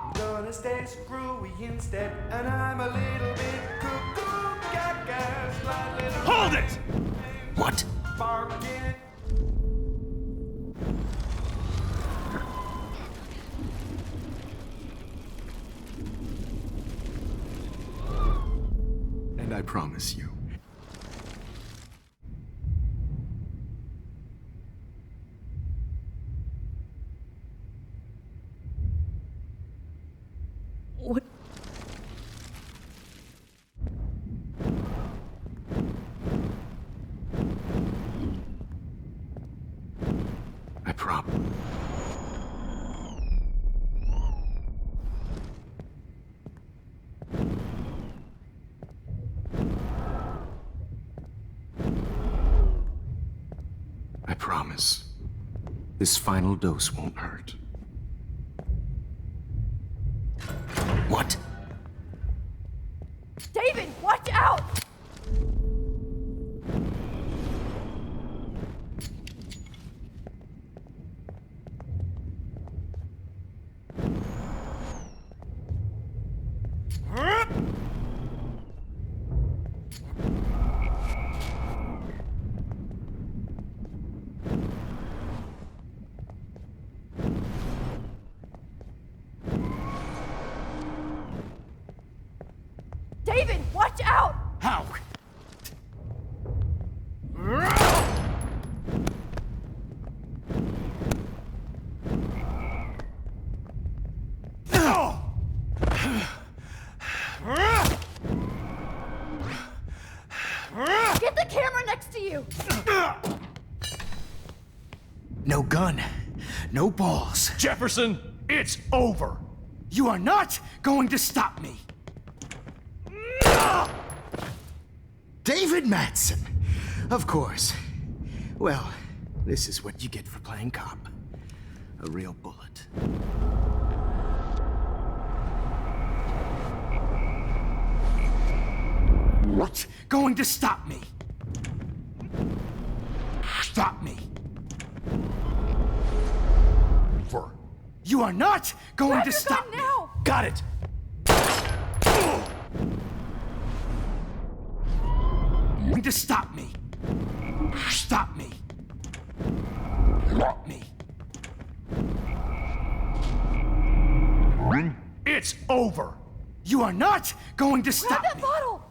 I'm gonna stay screwy instead, and I'm a little bit cuckoo, gaga. Hold it! What? Barking. And I promise you. What? promise. This final dose won't hurt. What? David, watch out! David, watch out! How? Get the camera next to you! No gun, no balls. Jefferson, it's over. You are not going to stop me. David Madsen, of course. Well, this is what you get for playing cop. A real bullet. What? Going to stop me? Stop me. You are not going to stop me. Now! Got it. Going to stop me. Stop me. Stop me. It's over. You are not going to stop Grab that me. bottle!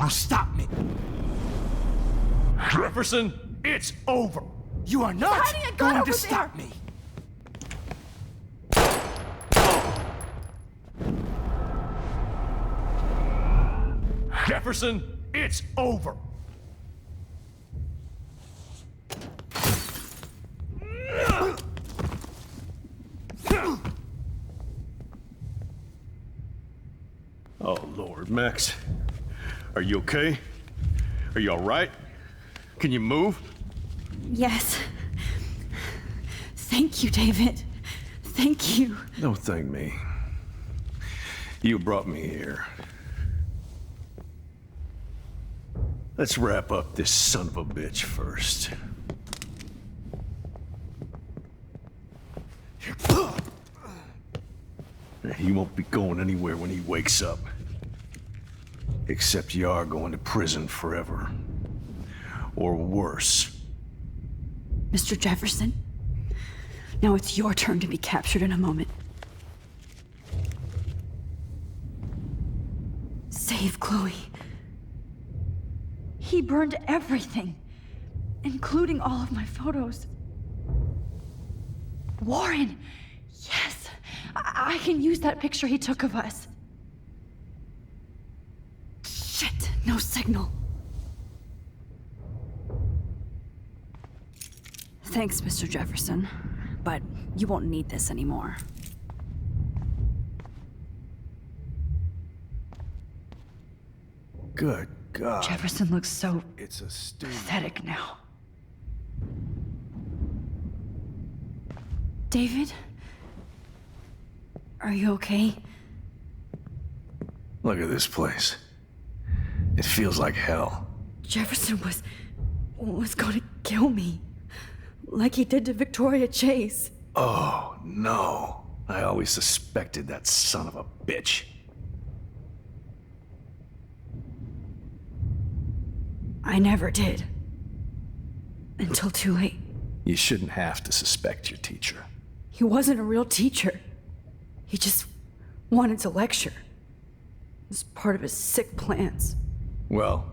Stop me. Jefferson, it's over. You are not hiding a gun going over to stop me. Jefferson, it's over. Oh, Lord, Max. Are you okay? Are you all right? Can you move? Yes. Thank you, David. Thank you. Don't thank me. You brought me here. Let's wrap up this son of a bitch first. He won't be going anywhere when he wakes up. Except you are going to prison forever. Or worse. Mr. Jefferson, now it's your turn to be captured in a moment. Save Chloe. He burned everything, including all of my photos. Warren! Yes! I can use that picture he took of us. Shit, no signal. Thanks, Mr. Jefferson, but you won't need this anymore. Good God. Jefferson looks so It's a stupid. pathetic now. David? Are you okay? Look at this place. It feels like hell. Jefferson was gonna kill me. Like he did to Victoria Chase. Oh, no. I always suspected that son of a bitch. I never did. Until too late. You shouldn't have to suspect your teacher. He wasn't a real teacher. He just wanted to lecture. It was part of his sick plans. Well,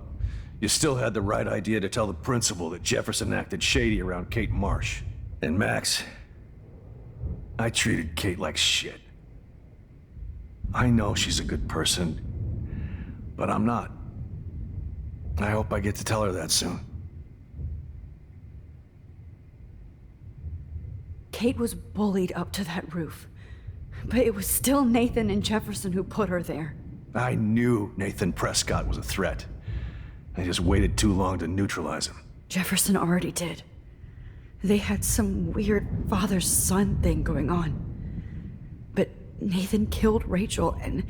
you still had the right idea to tell the principal that Jefferson acted shady around Kate Marsh. And Max, I treated Kate like shit. I know she's a good person, but I'm not. I hope I get to tell her that soon. Kate was bullied up to that roof. But it was still Nathan and Jefferson who put her there. I knew Nathan Prescott was a threat. I just waited too long to neutralize him. Jefferson already did. They had some weird father-son thing going on. But Nathan killed Rachel, and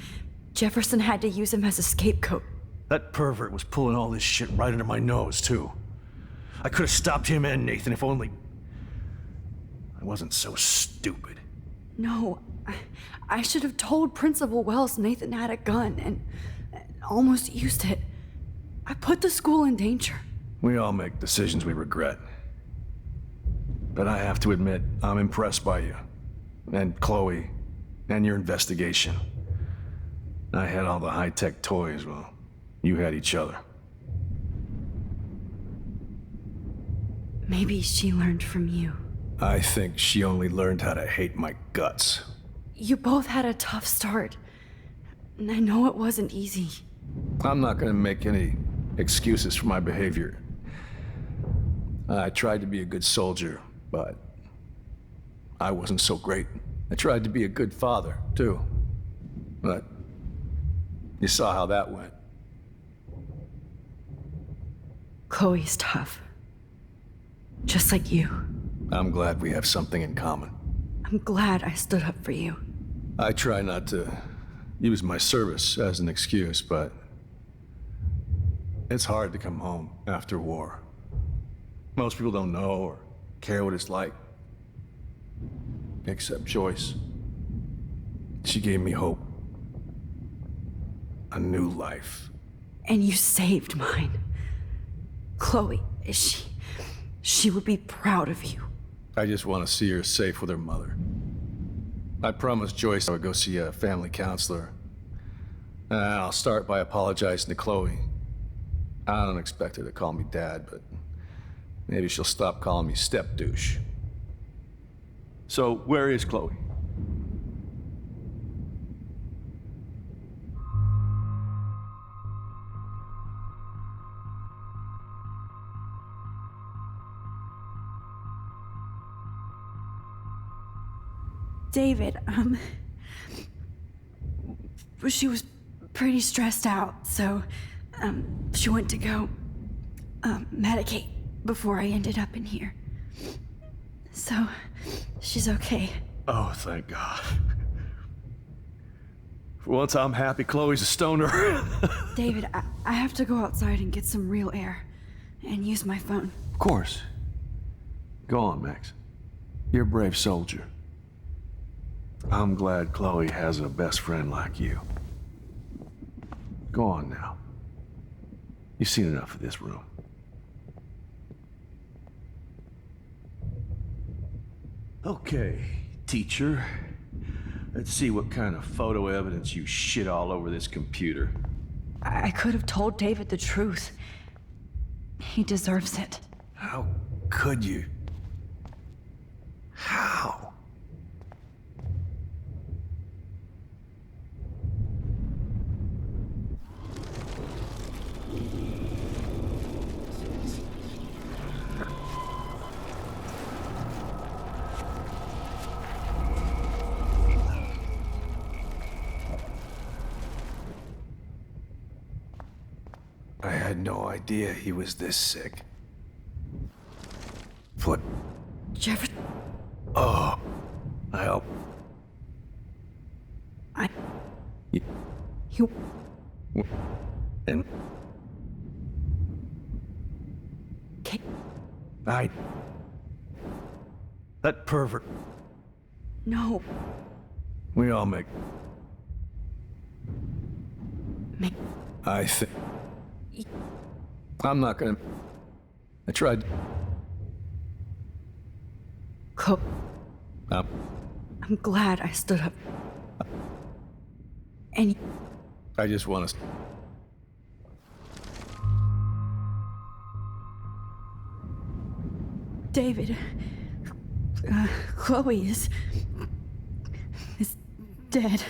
Jefferson had to use him as a scapegoat. That pervert was pulling all this shit right under my nose, too. I could have stopped him and Nathan if only... I wasn't so stupid. No, I should have told Principal Wells Nathan had a gun and almost used it. I put the school in danger. We all make decisions we regret. But I have to admit, I'm impressed by you. And Chloe. And your investigation. I had all the high-tech toys, well, you had each other. Maybe she learned from you. I think she only learned how to hate my guts. You both had a tough start. And I know it wasn't easy. I'm not gonna make any excuses for my behavior. I tried to be a good soldier, but I wasn't so great. I tried to be a good father, too. But you saw how that went. Chloe's tough. Just like you. I'm glad we have something in common. I'm glad I stood up for you. I try not to use my service as an excuse, but it's hard to come home after war. Most people don't know or care what it's like. Except Joyce. She gave me hope. A new life. And you saved mine. Chloe, she would be proud of you. I just want to see her safe with her mother. I promised Joyce I would go see a family counselor. And I'll start by apologizing to Chloe. I don't expect her to call me Dad, but maybe she'll stop calling me step-douche. So, where is Chloe? David, she was pretty stressed out, so, she went to go, medicate before I ended up in here. So, she's okay. Oh, thank God. For once I'm happy Chloe's a stoner. David, I have to go outside and get some real air, and use my phone. Of course. Go on, Max. You're a brave soldier. I'm glad Chloe has a best friend like you. Go on now. You've seen enough of this room. Okay, teacher. Let's see what kind of photo evidence you shit all over this computer. I could have told David the truth. He deserves it. How could you? How? I had no idea he was this sick. What? Jefferson. Oh. I hope. You. And. Kate. That pervert. No. We all make. I think. I'm not gonna. I tried. Chloe. I'm glad I stood up. And I just want to. David, Chloe is dead.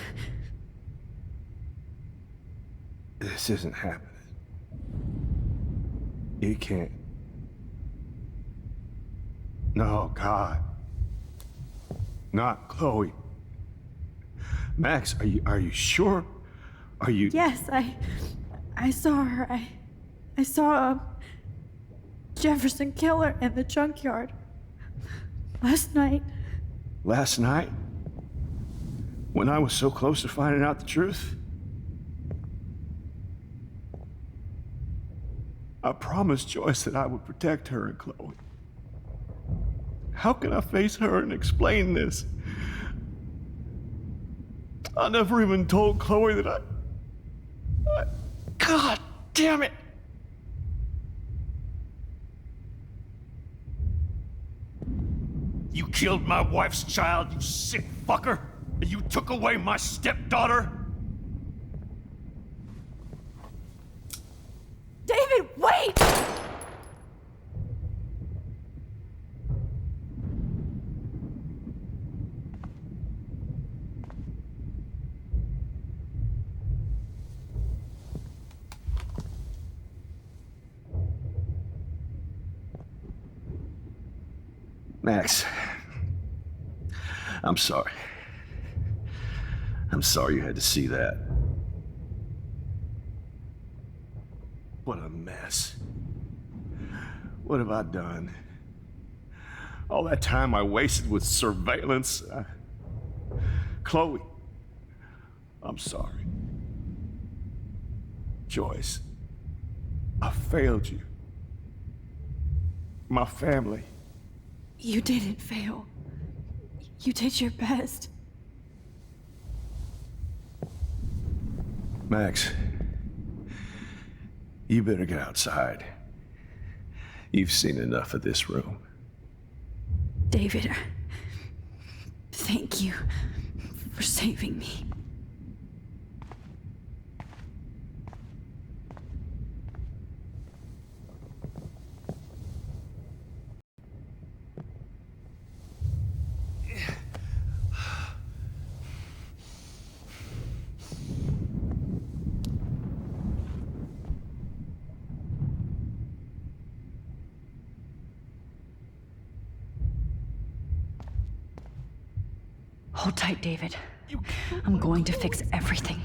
This isn't happening. You can't. No, God. Not Chloe. Max, are you sure? Are you... Yes, I saw her. I saw Jefferson kill her in the junkyard. Last night. Last night? When I was so close to finding out the truth? I promised Joyce that I would protect her and Chloe. How can I face her and explain this? I never even told Chloe that I... God damn it! You killed my wife's child, you sick fucker! And you took away my stepdaughter? David, wait! Max, I'm sorry. I'm sorry you had to see that. What a mess. What have I done? All that time I wasted with surveillance. Chloe, I'm sorry. Joyce, I failed you. My family. You didn't fail. You did your best. Max, you better get outside. You've seen enough of this room. David, thank you for saving me. Hold tight, David. I'm going to fix everything.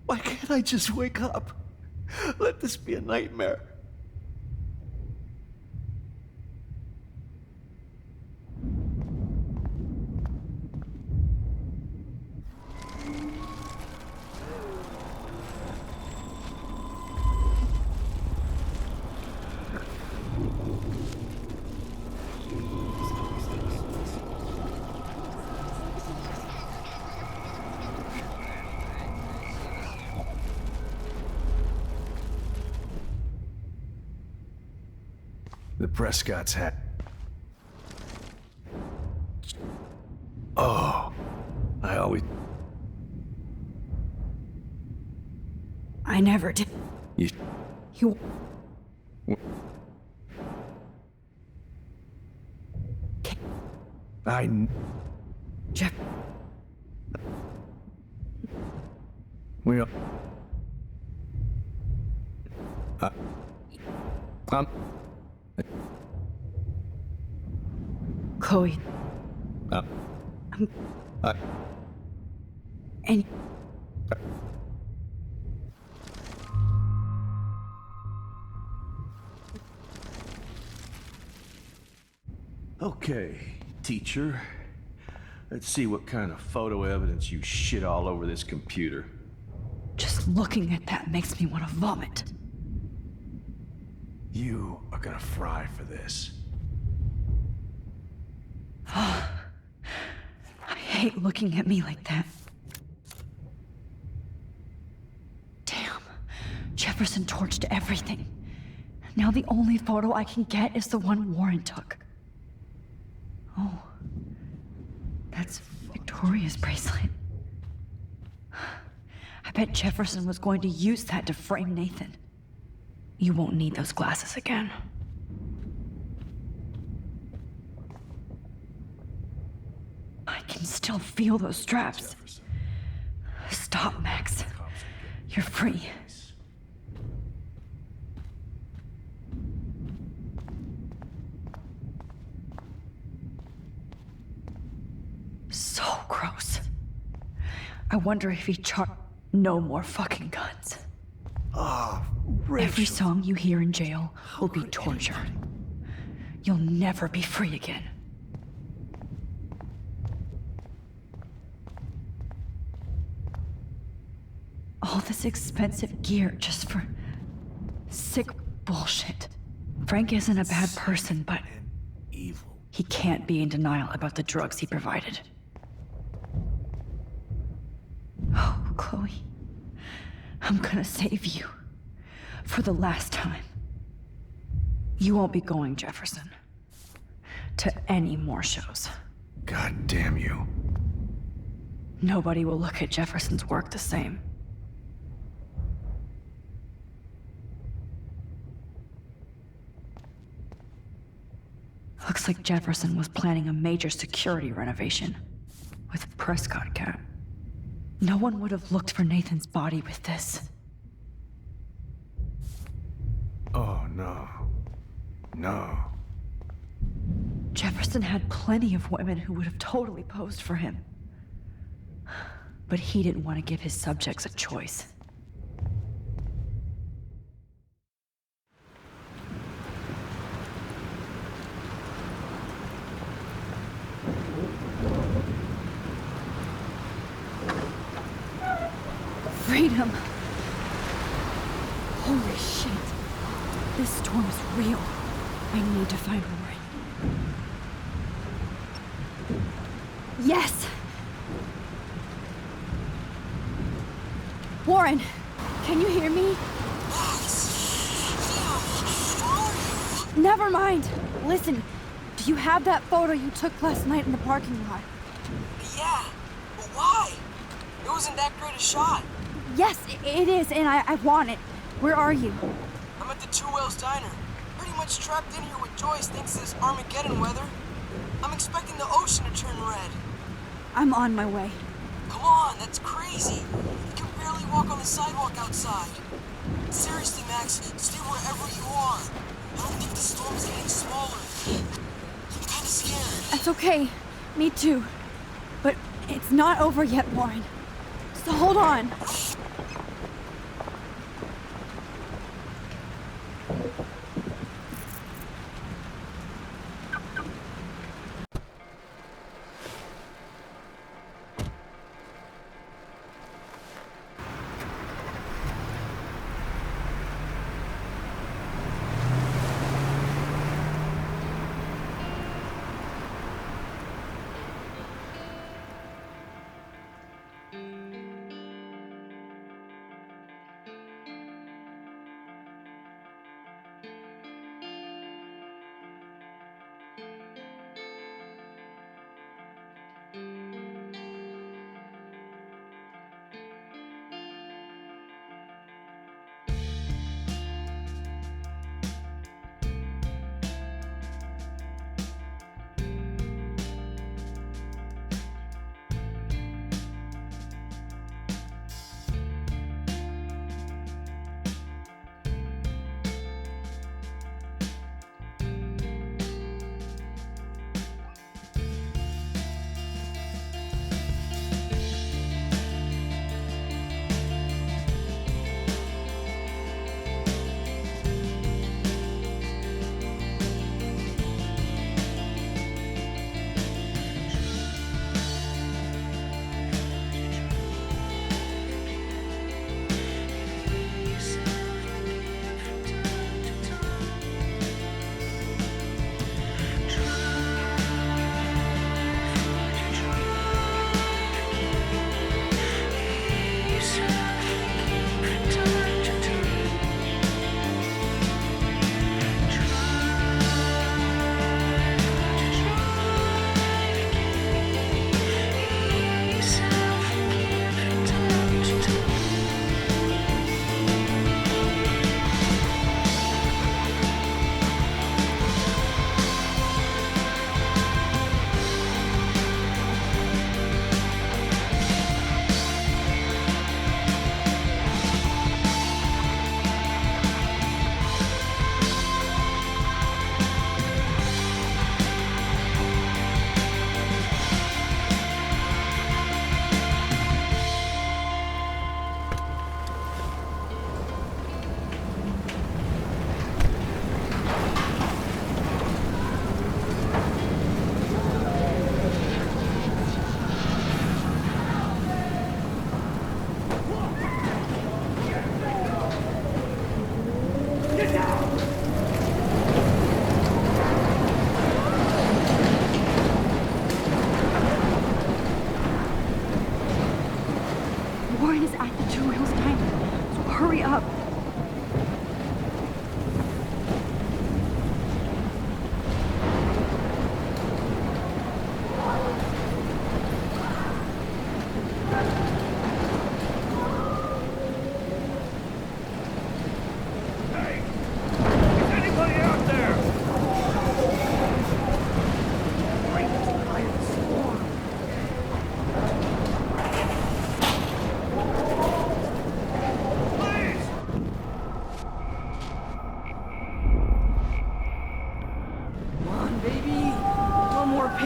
Why can't I just wake up? Let this be a nightmare. The Prescott's hat. Oh, I never did. You... Jeff... We... Chloe. And... Okay, teacher. Let's see what kind of photo evidence you shit all over this computer. Just looking at that makes me want to vomit. You are gonna fry for this. I hate looking at me like that. Damn. Jefferson torched everything. Now the only photo I can get is the one Warren took. Oh. That's Victoria's bracelet. I bet Jefferson was going to use that to frame Nathan. You won't need those glasses again. I can still feel those straps. Stop, Max. You're free. So gross. I wonder if he no more fucking guns. Oh, Every song you hear in jail will be torture. You'll never be free again. All this expensive gear just for sick bullshit. Frank isn't a bad person, but he can't be in denial about the drugs he provided. Oh, Chloe. I'm gonna save you. For the last time. You won't be going, Jefferson. To any more shows. God damn you. Nobody will look at Jefferson's work the same. Looks like Jefferson was planning a major security renovation with Prescott Cat. No one would have looked for Nathan's body with this. Oh, no. No. Jefferson had plenty of women who would have totally posed for him. But he didn't want to give his subjects a choice. Freedom! Holy shit. This storm is real. I need to find Warren. Yes! Warren, can you hear me? Never mind. Listen, do you have that photo you took last night in the parking lot? Yeah, but why? It wasn't that great a shot. Yes, it is, and I want it. Where are you? I'm at the Two Whales Diner. Pretty much trapped in here with Joyce thanks to this Armageddon weather. I'm expecting the ocean to turn red. I'm on my way. Come on, that's crazy. You can barely walk on the sidewalk outside. Seriously, Max, stay wherever you are. I don't think the storm is getting smaller. I'm kinda scared. That's okay. Me too. But it's not over yet, Warren. So hold on.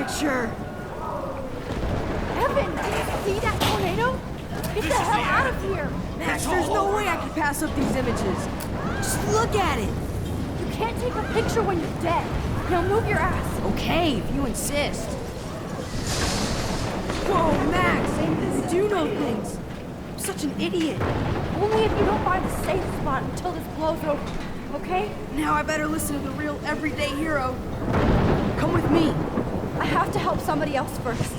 picture! Evan, did you see that tornado? Get the hell out of here! Max, there's no way I can pass up these images. Just look at it! You can't take a picture when you're dead. Now move your ass. Okay, if you insist. Whoa, Max! You do know things. I'm such an idiot. Only if you don't find a safe spot until this blows over, okay? Now I better listen to the real everyday hero. Come with me. I have to help somebody else first.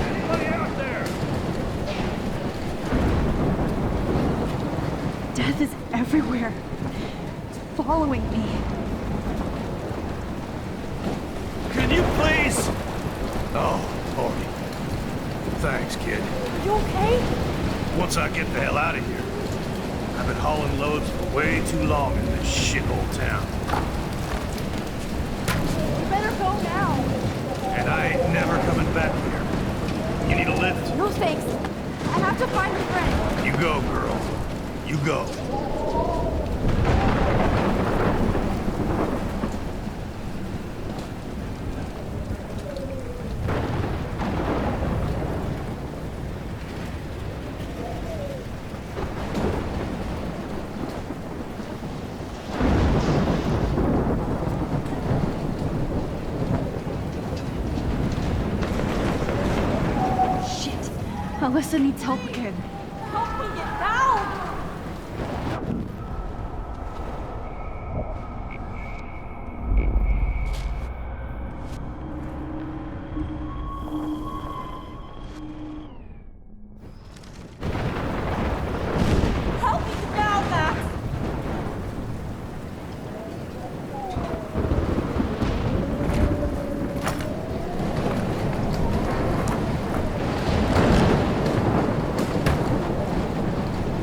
Anybody out there? Death is everywhere. It's following me. Can you please? Oh, Lordy. Thanks, kid. Are you okay? Once I get the hell out of here. I've been hauling loads for way too long in this shithole town. You better go now. And I ain't never coming back here. You need a lift? No thanks. I have to find a friend. You go, girl. You go. Alyssa needs help again. Help me get down! Help me get down, Max!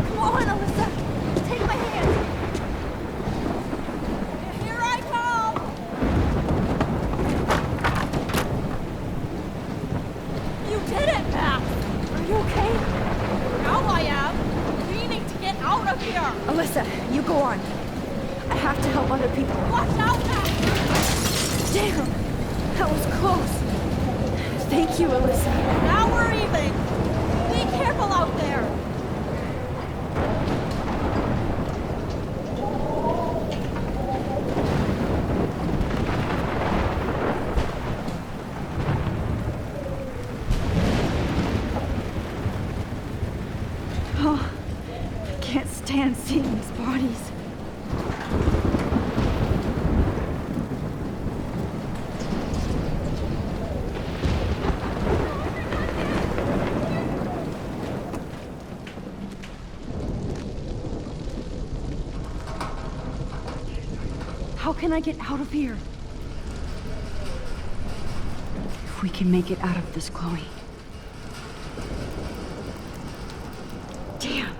Come on, Alyssa! Take my hand! Here I come! You did it, Max! Are you okay? Now I am! We need to get out of here! Alyssa, you go on. I have to help other people. Watch out, Max! Damn! That was close. Thank you, Alyssa. Now we're even! Be careful out there! Oh, I can't stand seeing these bodies. How can I get out of here? If we can make it out of this, Chloe. Damn.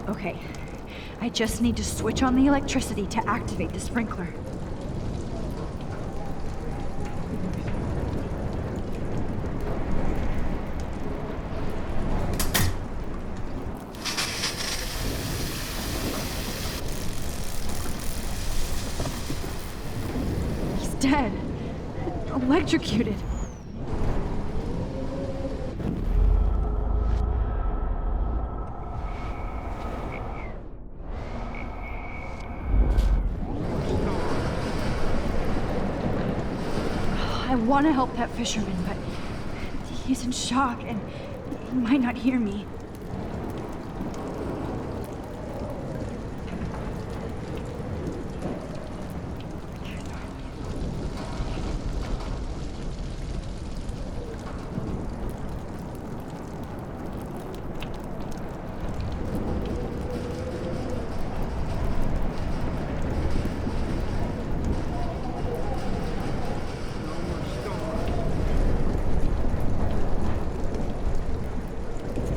Okay. I just need to switch on the electricity to activate the sprinkler. He's dead. Electrocuted. I want to help that fisherman, but he's in shock and he might not hear me.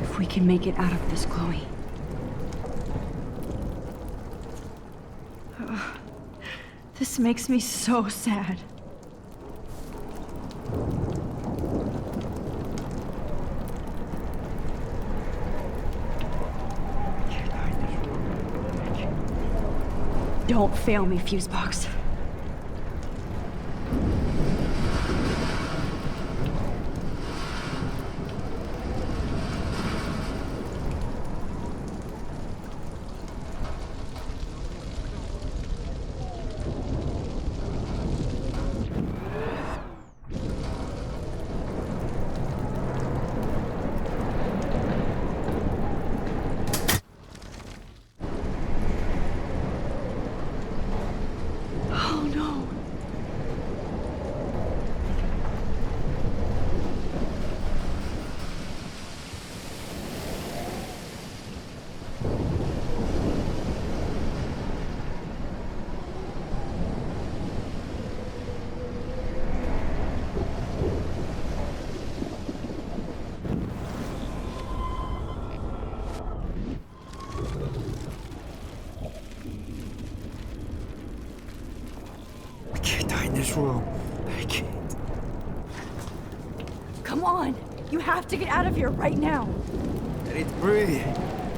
If we can make it out of this, Chloe. This makes me so sad. Don't fail me, Fusebox. Oh no. I can't die in this room. I can't. Come on. You have to get out of here right now. I need to breathe.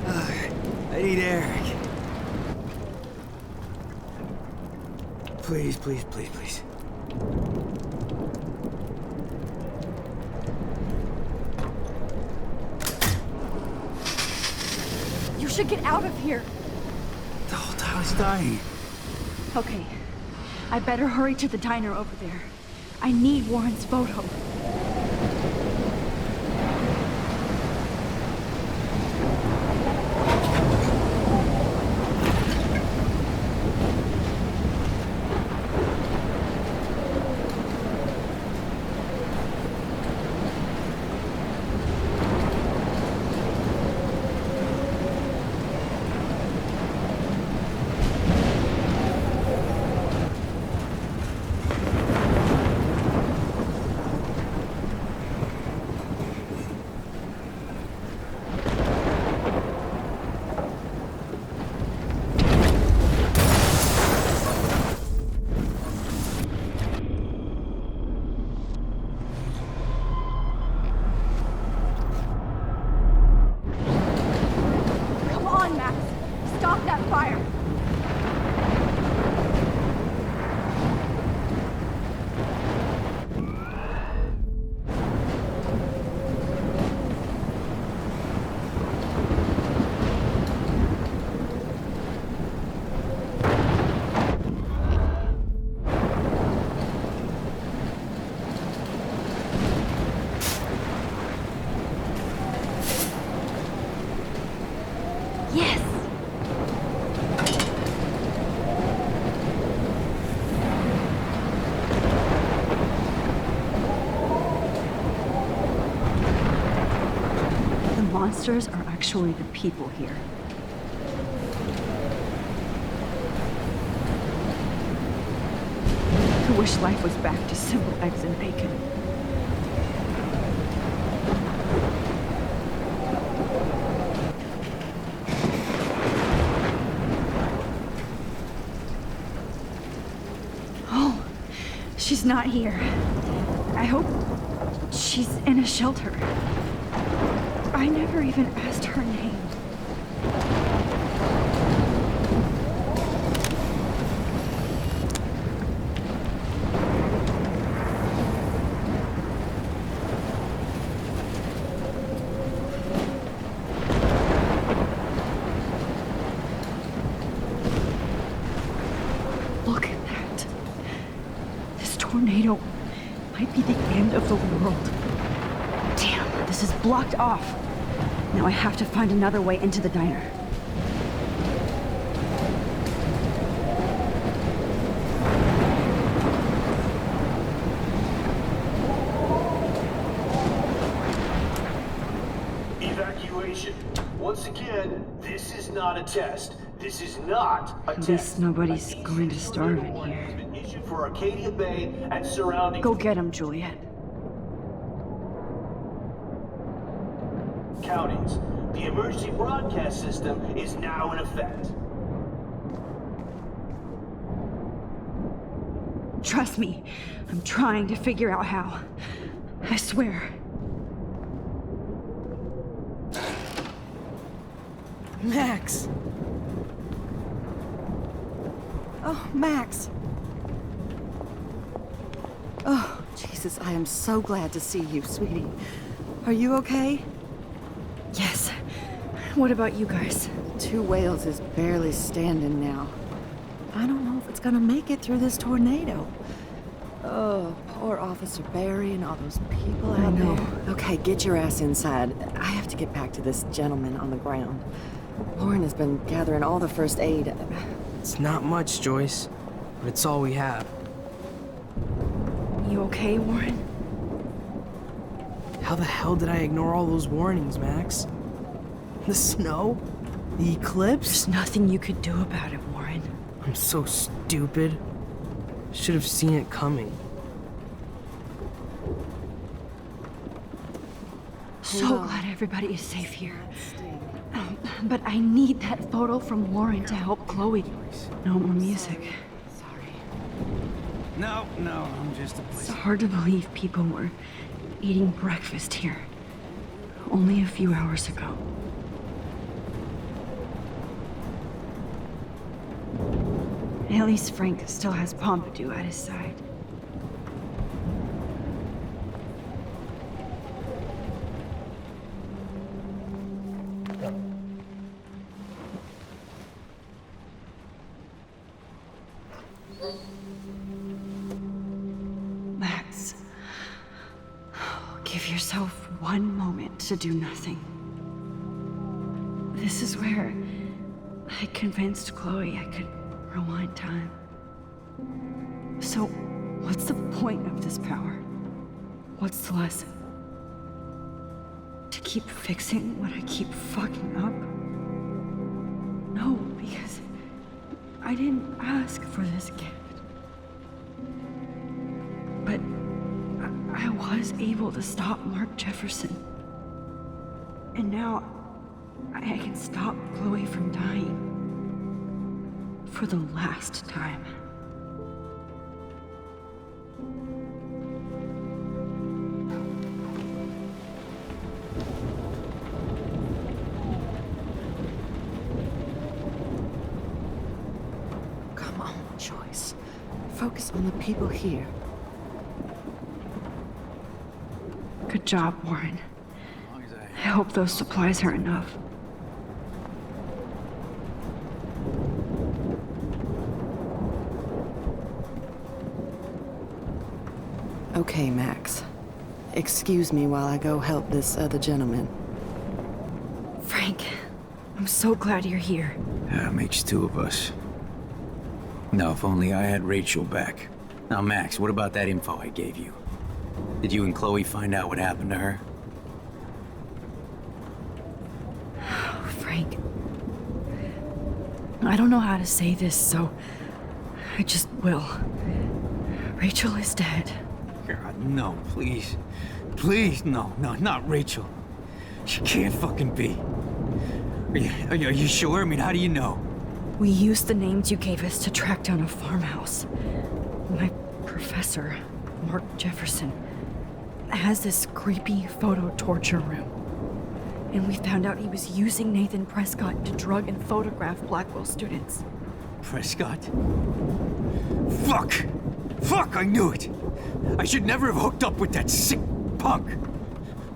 I need air. Please, please, please, please. You should get out of here. The whole town's dying. Okay. I better hurry to the diner over there. I need Warren's photo. Come on, Max. Stop that fire. Yes. The monsters are actually the people here. I wish life was back to simple eggs and bacon. Oh, she's not here. I hope she's in a shelter. I never even asked her name. Look at that. This tornado might be the end of the world. Damn, this is blocked off. Now I have to find another way into the diner. Evacuation. Once again, this is not a test. This is not a At test. least nobody's going to starve in Warning here. has been issued for Arcadia Bay and surrounding Go get him, Juliet. counties. The emergency broadcast system is now in effect. Trust me, I'm trying to figure out how. I swear. Max! Oh, Max. Oh, Jesus, I am so glad to see you, sweetie. Are you okay? Yes. What about you guys? Two Whales is barely standing now. I don't know if it's gonna make it through this tornado. Oh, poor Officer Barry and all those people out there. Okay, get your ass inside. I have to get back to this gentleman on the ground. Lauren has been gathering all the first aid. It's not much, Joyce, but it's all we have. You okay, Warren? How the hell did I ignore all those warnings, Max? The snow? The eclipse? There's nothing you could do about it, Warren. I'm so stupid. Should have seen it coming. So glad everybody is safe here. But I need that photo from Warren to help Chloe. No more music. No, I'm just a It's hard to believe people were eating breakfast here only a few hours ago. At least Frank still has Pompidou at his side. Max, give yourself one moment to do nothing. This is where I convinced Chloe I could rewind time. So, what's the point of this power? What's the lesson? To keep fixing what I keep fucking up? No, because I didn't ask for this gift. But I was able to stop Mark Jefferson. And now I can stop Chloe from dying. For the last time. Come on, Joyce. Focus on the people here. Good job, Warren. I hope those supplies are enough. Okay, Max. Excuse me while I go help this other gentleman. Frank, I'm so glad you're here. Makes two of us. Now, if only I had Rachel back. Now, Max, what about that info I gave you? Did you and Chloe find out what happened to her? Frank. I don't know how to say this, so I just will. Rachel is dead. God, no, please. Please, no, not Rachel. She can't fucking be. Are you sure? I mean, how do you know? We used the names you gave us to track down a farmhouse. My professor, Mark Jefferson, has this creepy photo torture room. And we found out he was using Nathan Prescott to drug and photograph Blackwell students. Prescott? Fuck! Fuck, I knew it! I should never have hooked up with that sick punk!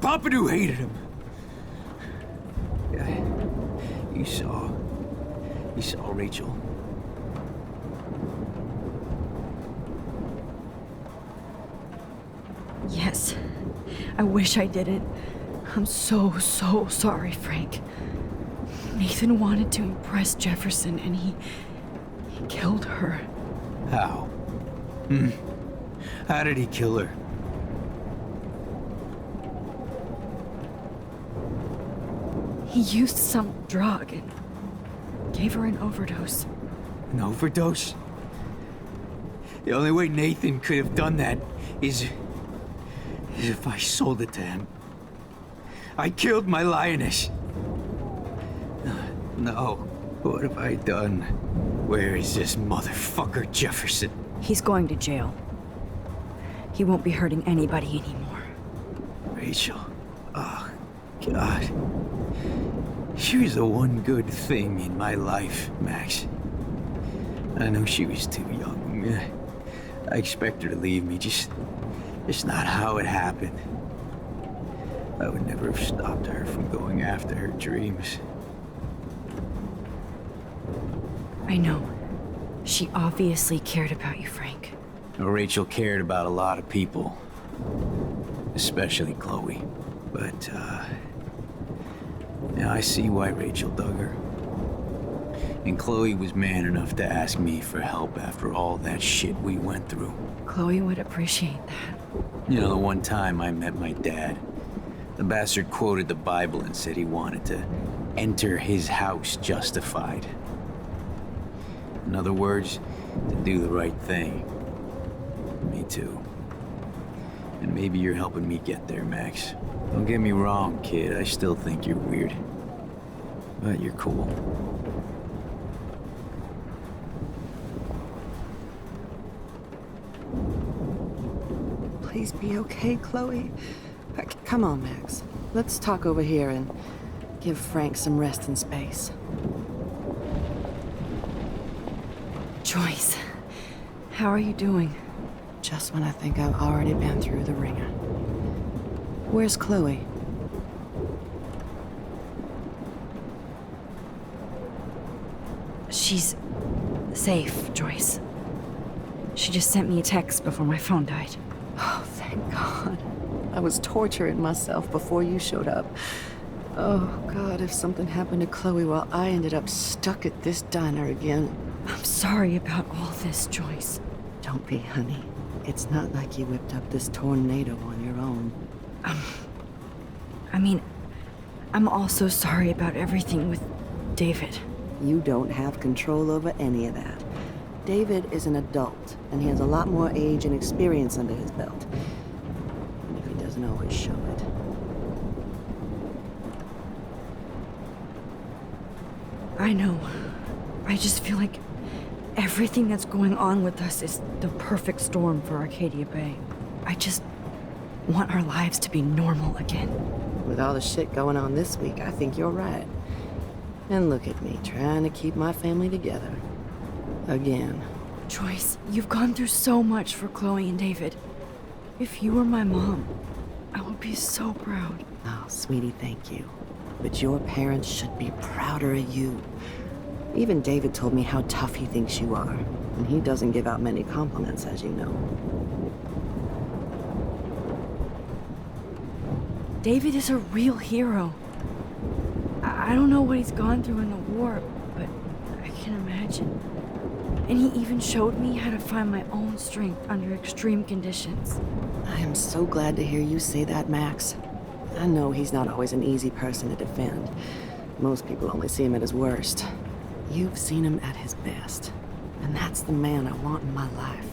Pompidou hated him! You saw Rachel? Yes. I wish I didn't. I'm so sorry, Frank. Nathan wanted to impress Jefferson, and he killed her. How? How did he kill her? He used some drug and gave her an overdose. An overdose? The only way Nathan could have done that is if I sold it to him. I killed my lioness. No. What have I done? Where is this motherfucker Jefferson? He's going to jail. He won't be hurting anybody anymore. Rachel. Oh, God. She was the one good thing in my life, Max. I know she was too young. I expect her to leave me, just not how it happened. I would never have stopped her from going after her dreams. I know. She obviously cared about you, Frank. Well, Rachel cared about a lot of people, especially Chloe. But, now I see why Rachel dug her. And Chloe was man enough to ask me for help after all that shit we went through. Chloe would appreciate that. You know, the one time I met my dad, the bastard quoted the Bible and said he wanted to enter his house justified. In other words, to do the right thing. Me too. And maybe you're helping me get there, Max. Don't get me wrong, kid. I still think you're weird. But you're cool. Please be okay, Chloe. Come on, Max. Let's talk over here and give Frank some rest and space. Joyce, how are you doing? Just when I think I've already been through the ringer. Where's Chloe? She's safe, Joyce. She just sent me a text before my phone died. Oh, thank God. I was torturing myself before you showed up. Oh, God, if something happened to Chloe while I ended up stuck at this diner again. I'm sorry about all this, Joyce. Don't be, honey. It's not like you whipped up this tornado on your own. I mean, I'm also sorry about everything with David. You don't have control over any of that. David is an adult, and he has a lot more age and experience under his belt. And if he doesn't always show it. I know. I just feel like everything that's going on with us is the perfect storm for Arcadia Bay. I just want our lives to be normal again. With all the shit going on this week, I think you're right. And look at me, trying to keep my family together. Again. Joyce, you've gone through so much for Chloe and David. If you were my mom, I would be so proud. Oh, sweetie, thank you. But your parents should be prouder of you. Even David told me how tough he thinks you are. And he doesn't give out many compliments, as you know. David is a real hero. I don't know what he's gone through in the war, but I can imagine. And he even showed me how to find my own strength under extreme conditions. I am so glad to hear you say that, Max. I know he's not always an easy person to defend. Most people only see him at his worst. You've seen him at his best. And that's the man I want in my life.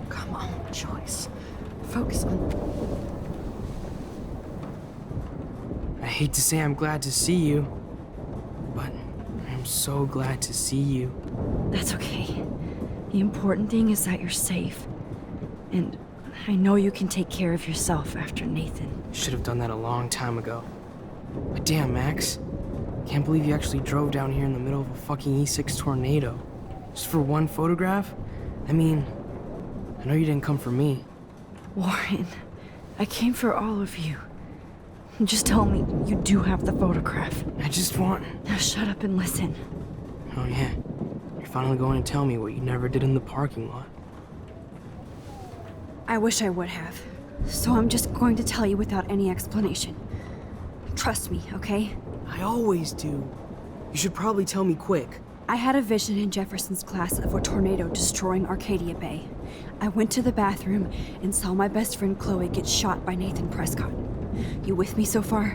Come on, Joyce. Focus on... I hate to say I'm glad to see you, but I'm so glad to see you. That's okay. The important thing is that you're safe. And I know you can take care of yourself after Nathan. Should have done that a long time ago. But damn, Max. Can't believe you actually drove down here in the middle of a fucking E6 tornado. Just for one photograph? I mean, I know you didn't come for me. Warren, I came for all of you. Just tell me you do have the photograph. I just want... Now shut up and listen. Oh yeah. You're finally going to tell me what you never did in the parking lot. I wish I would have. So I'm just going to tell you without any explanation. Trust me, okay? I always do. You should probably tell me quick. I had a vision in Jefferson's class of a tornado destroying Arcadia Bay. I went to the bathroom and saw my best friend Chloe get shot by Nathan Prescott. You with me so far?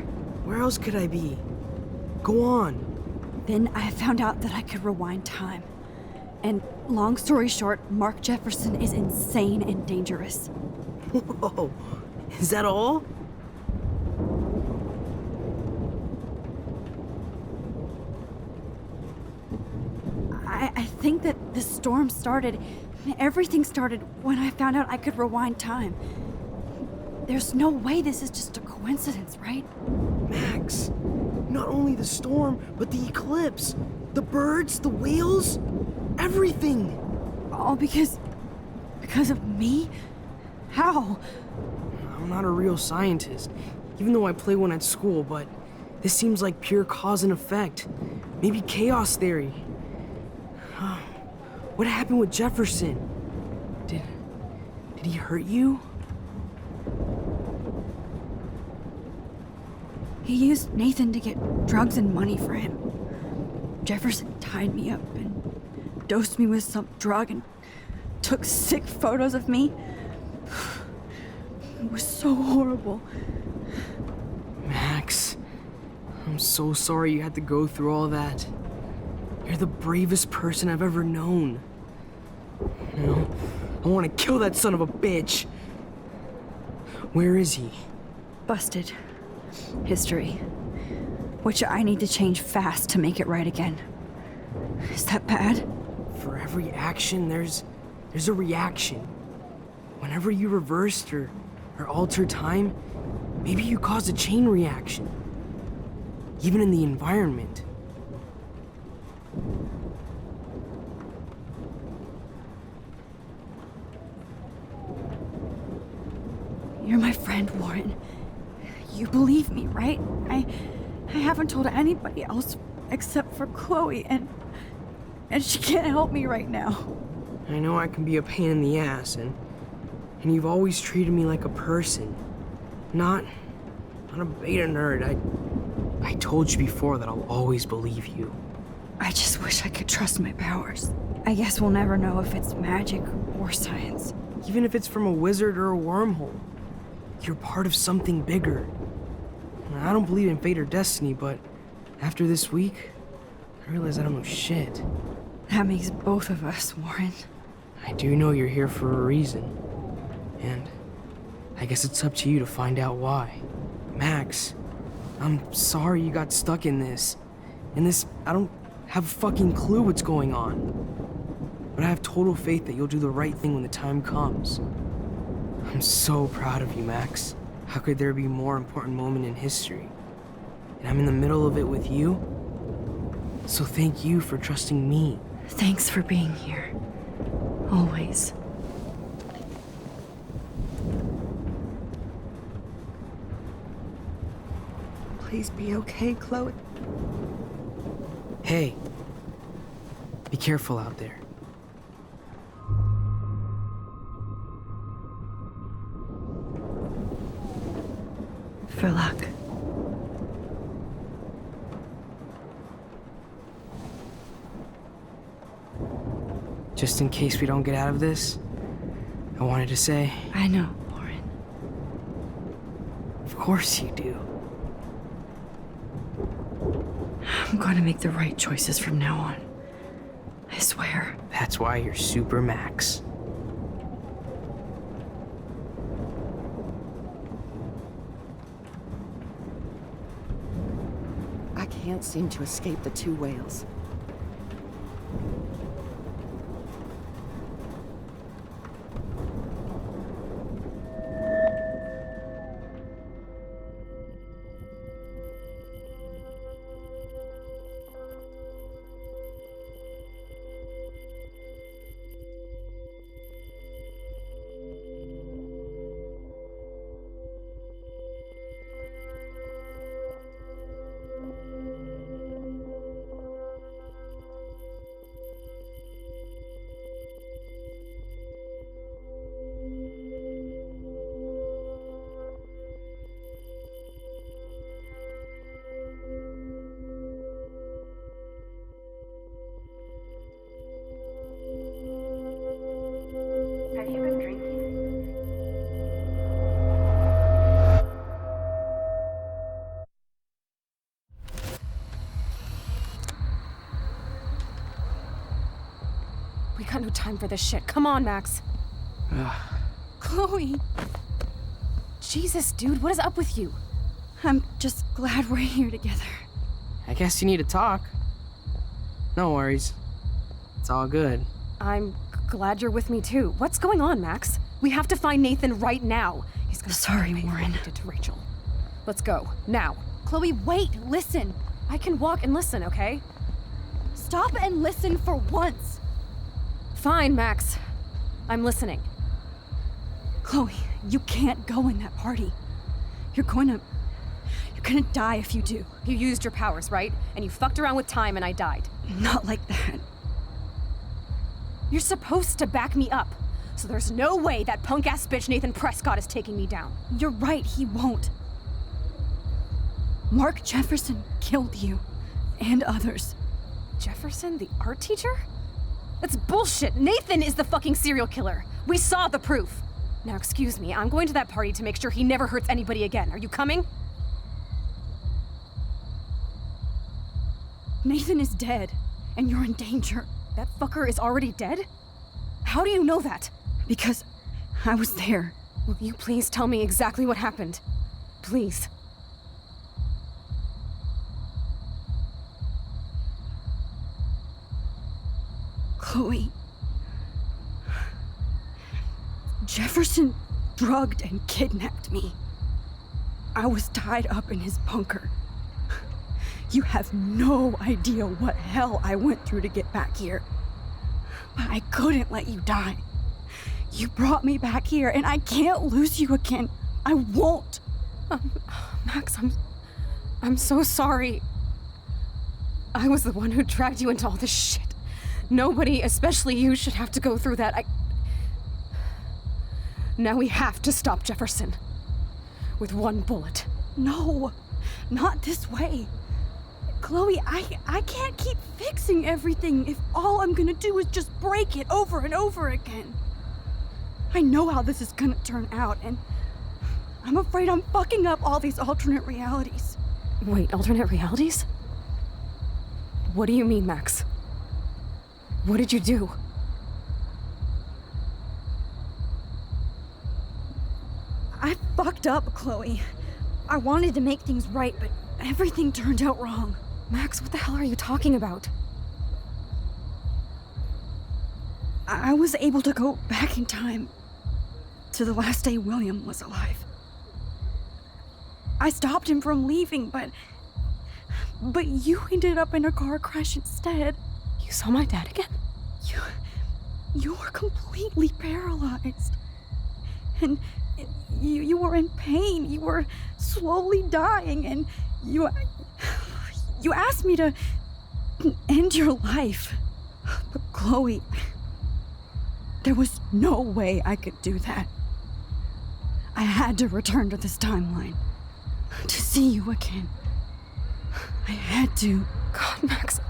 Where else could I be? Go on. Then I found out that I could rewind time. And long story short, Mark Jefferson is insane and dangerous. Whoa, is that all? I think that the storm started, everything started when I found out I could rewind time. There's no way this is just a coincidence. coincidence, right? Max, not only the storm, but the eclipse, the birds, the whales, everything. All because of me? How? I'm not a real scientist, even though I play one at school, but this seems like pure cause and effect. Maybe chaos theory. What happened with Jefferson? Did he hurt you? He used Nathan to get drugs and money for him. Jefferson tied me up and dosed me with some drug and took sick photos of me. It was so horrible. Max, I'm so sorry you had to go through all that. You're the bravest person I've ever known. You know, I want to kill that son of a bitch. Where is he? Busted. History. Which I need to change fast to make it right again. Is that bad? For every action, there's a reaction. Whenever you reversed or altered time, maybe you caused a chain reaction. Even in the environment. You're my friend, Warren. You believe me, right? I haven't told anybody else except for Chloe, and she can't help me right now. I know I can be a pain in the ass, and you've always treated me like a person. Not a beta nerd. I told you before that I'll always believe you. I just wish I could trust my powers. I guess we'll never know if it's magic or science. Even if it's from a wizard or a wormhole. You're part of something bigger. I don't believe in fate or destiny, but after this week, I realize I don't know shit. That makes both of us, Warren. I do know you're here for a reason. And I guess it's up to you to find out why. Max, I'm sorry you got stuck in this. I don't have a fucking clue what's going on. But I have total faith that you'll do the right thing when the time comes. I'm so proud of you, Max. How could there be a more important moment in history? And I'm in the middle of it with you. So thank you for trusting me. Thanks for being here. Always. Please be okay, Chloe. Hey, be careful out there. For luck. Just in case we don't get out of this, I wanted to say... I know, Warren. Of course you do. I'm going to make the right choices from now on. I swear. That's why you're Super Max. I can't seem to escape the two whales. Have you been drinking? We got no time for this shit. Come on, Max. Chloe. Jesus, dude, what is up with you? I'm just glad we're here together. I guess you need to talk. No worries. It's all good. I'm glad you're with me too. What's going on, Max? We have to find Nathan right now. He's gonna Sorry, Warren. What he did to Rachel. Let's go. Now. Chloe, wait, listen. I can walk and listen, okay? Stop and listen for once. Fine, Max. I'm listening. Chloe, you can't go in that party. You're gonna die if you do. You used your powers, right? And you fucked around with time and I died. Not like that. You're supposed to back me up. So there's no way that punk-ass bitch Nathan Prescott is taking me down. You're right, he won't. Mark Jefferson killed you. And others. Jefferson, the art teacher? That's bullshit. Nathan is the fucking serial killer. We saw the proof. Now, excuse me, I'm going to that party to make sure he never hurts anybody again. Are you coming? Nathan is dead, and you're in danger. That fucker is already dead? How do you know that? Because I was there. Will you please tell me exactly what happened? Please. Chloe. Jefferson drugged and kidnapped me. I was tied up in his bunker. You have no idea what hell I went through to get back here. But I couldn't let you die. You brought me back here, and I can't lose you again. I won't. Max, I'm so sorry. I was the one who dragged you into all this shit. Nobody, especially you, should have to go through that. Now we have to stop Jefferson. With one bullet. No, not this way. Chloe, I can't keep fixing everything if all I'm gonna do is just break it over and over again. I know how this is gonna turn out, and I'm afraid I'm fucking up all these alternate realities. Wait, alternate realities? What do you mean, Max? What did you do? I fucked up, Chloe. I wanted to make things right, but everything turned out wrong. Max, what the hell are you talking about? I was able to go back in time to the last day William was alive. I stopped him from leaving, but you ended up in a car crash instead. You saw my dad again? You were completely paralyzed. And you were in pain. You were slowly dying, and you asked me to end your life. But Chloe, there was no way I could do that. I had to return to this timeline to see you again. I had to. God, Max.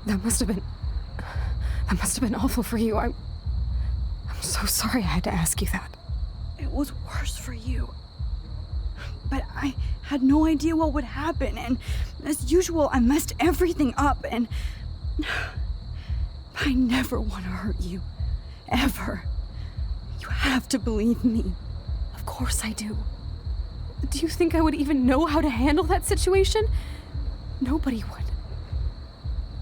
That must have been awful for you. I'm so sorry I had to ask you that. It was worse for you. But I had no idea what would happen, and as usual, I messed everything up, and I never want to hurt you. Ever. You have to believe me. Of course I do. Do you think I would even know how to handle that situation? Nobody would.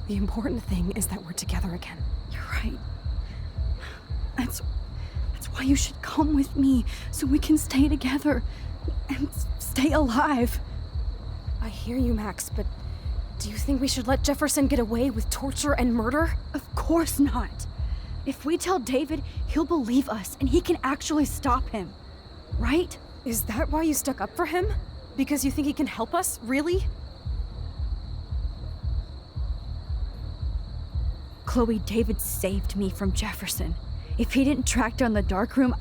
The important thing is that we're together again. You're right. That's why you should come with me, so we can stay together and stay alive. I hear you, Max, but do you think we should let Jefferson get away with torture and murder? Of course not. If we tell David, he'll believe us, and he can actually stop him. Right? Is that why you stuck up for him? Because you think he can help us? Really? Chloe, David saved me from Jefferson. If he didn't track down the dark room,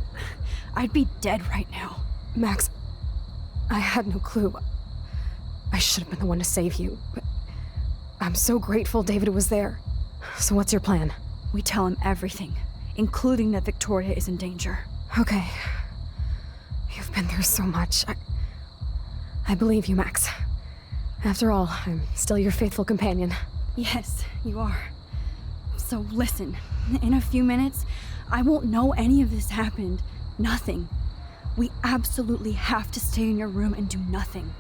I'd be dead right now. Max, I had no clue. I should have been the one to save you, but I'm so grateful David was there. So what's your plan? We tell him everything, including that Victoria is in danger. Okay. You've been through so much. I believe you, Max. After all, I'm still your faithful companion. Yes, you are. So listen, in a few minutes, I won't know any of this happened. Nothing. We absolutely have to stay in your room and do nothing.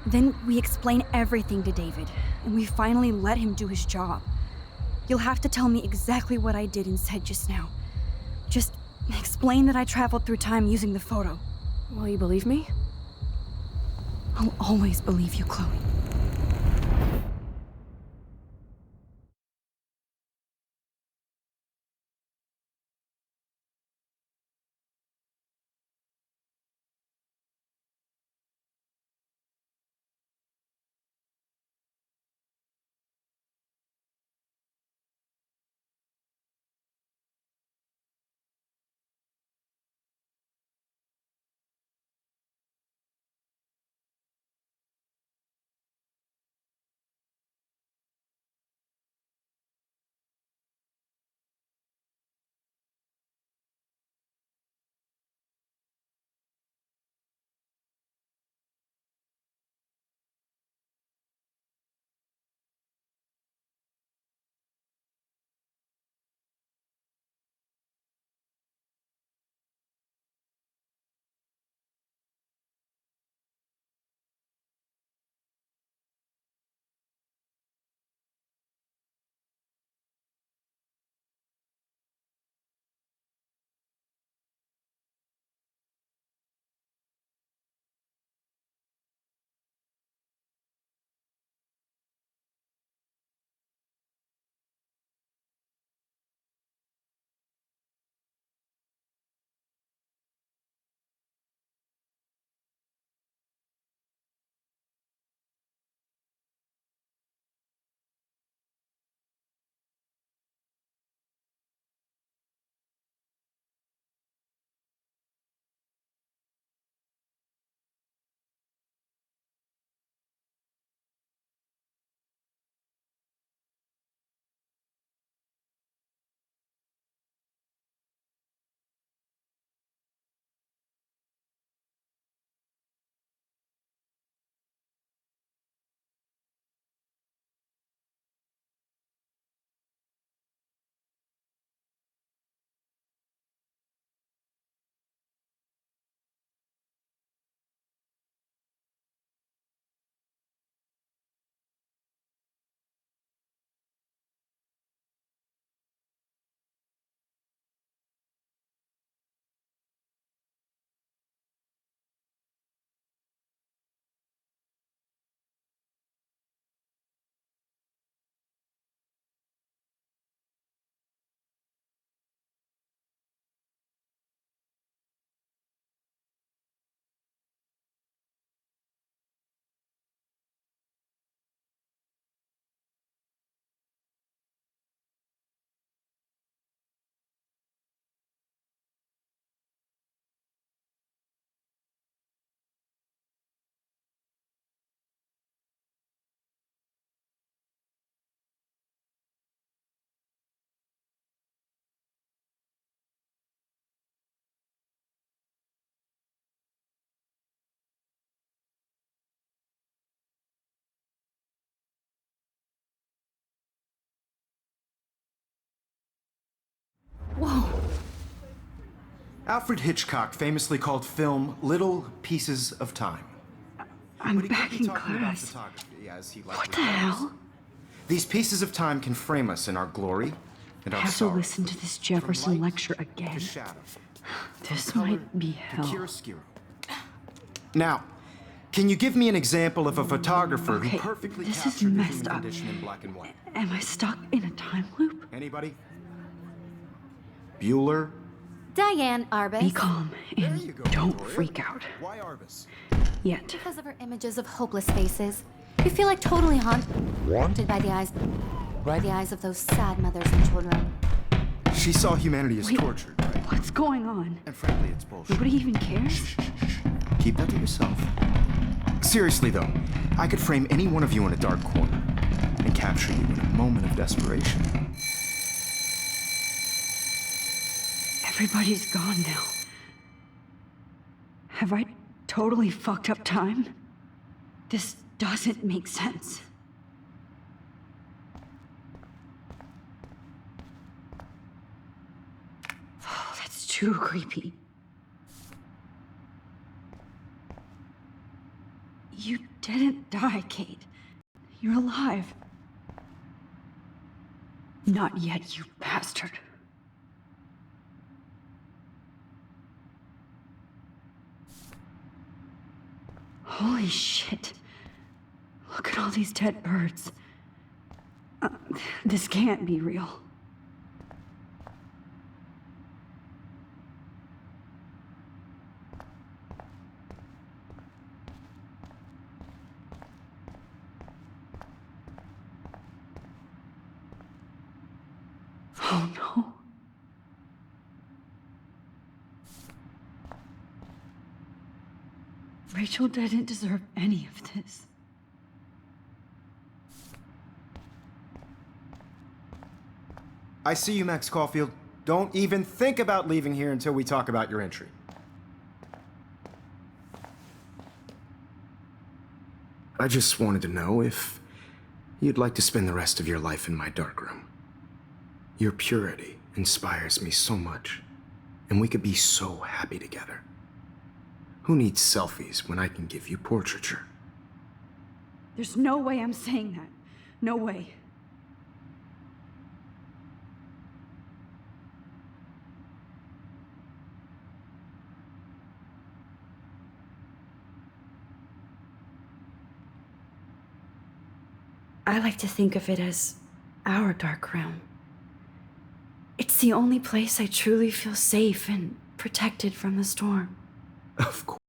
Then we explain everything to David, and we finally let him do his job. You'll have to tell me exactly what I did and said just now. Just explain that I traveled through time using the photo. Will you believe me? I'll always believe you, Chloe. Whoa. Alfred Hitchcock famously called film little pieces of time. I'm back in class. What the hell? These pieces of time can frame us in our glory and I our have to sorrow. listen to this Jefferson lecture again. This might be hell. Now, can you give me an example of a photographer who Okay, perfectly this is captured the messed human up. condition in black and white? Am I stuck in a time loop? Anybody? Bueller? Diane Arbus. Be calm and don't freak out. Why Arbus? Yet. Because of her images of hopeless faces. You feel like totally haunted by the eyes of those sad mothers and children. She saw humanity as Wait, tortured, right? What's going on? And frankly, it's bullshit. Nobody even cares? Keep that to yourself. Seriously, though, I could frame any one of you in a dark corner and capture you in a moment of desperation. Everybody's gone now. Have I totally fucked up time? This doesn't make sense. Oh, that's too creepy. You didn't die, Kate. You're alive. Not yet, you bastard. Holy shit. Look at all these dead birds. This can't be real. Oh no. Rachel didn't deserve any of this. I see you, Max Caulfield. Don't even think about leaving here until we talk about your entry. I just wanted to know if you'd like to spend the rest of your life in my darkroom. Your purity inspires me so much, and we could be so happy together. Who needs selfies when I can give you portraiture? There's no way I'm saying that. No way. I like to think of it as our dark room. It's the only place I truly feel safe and protected from the storm. Of course.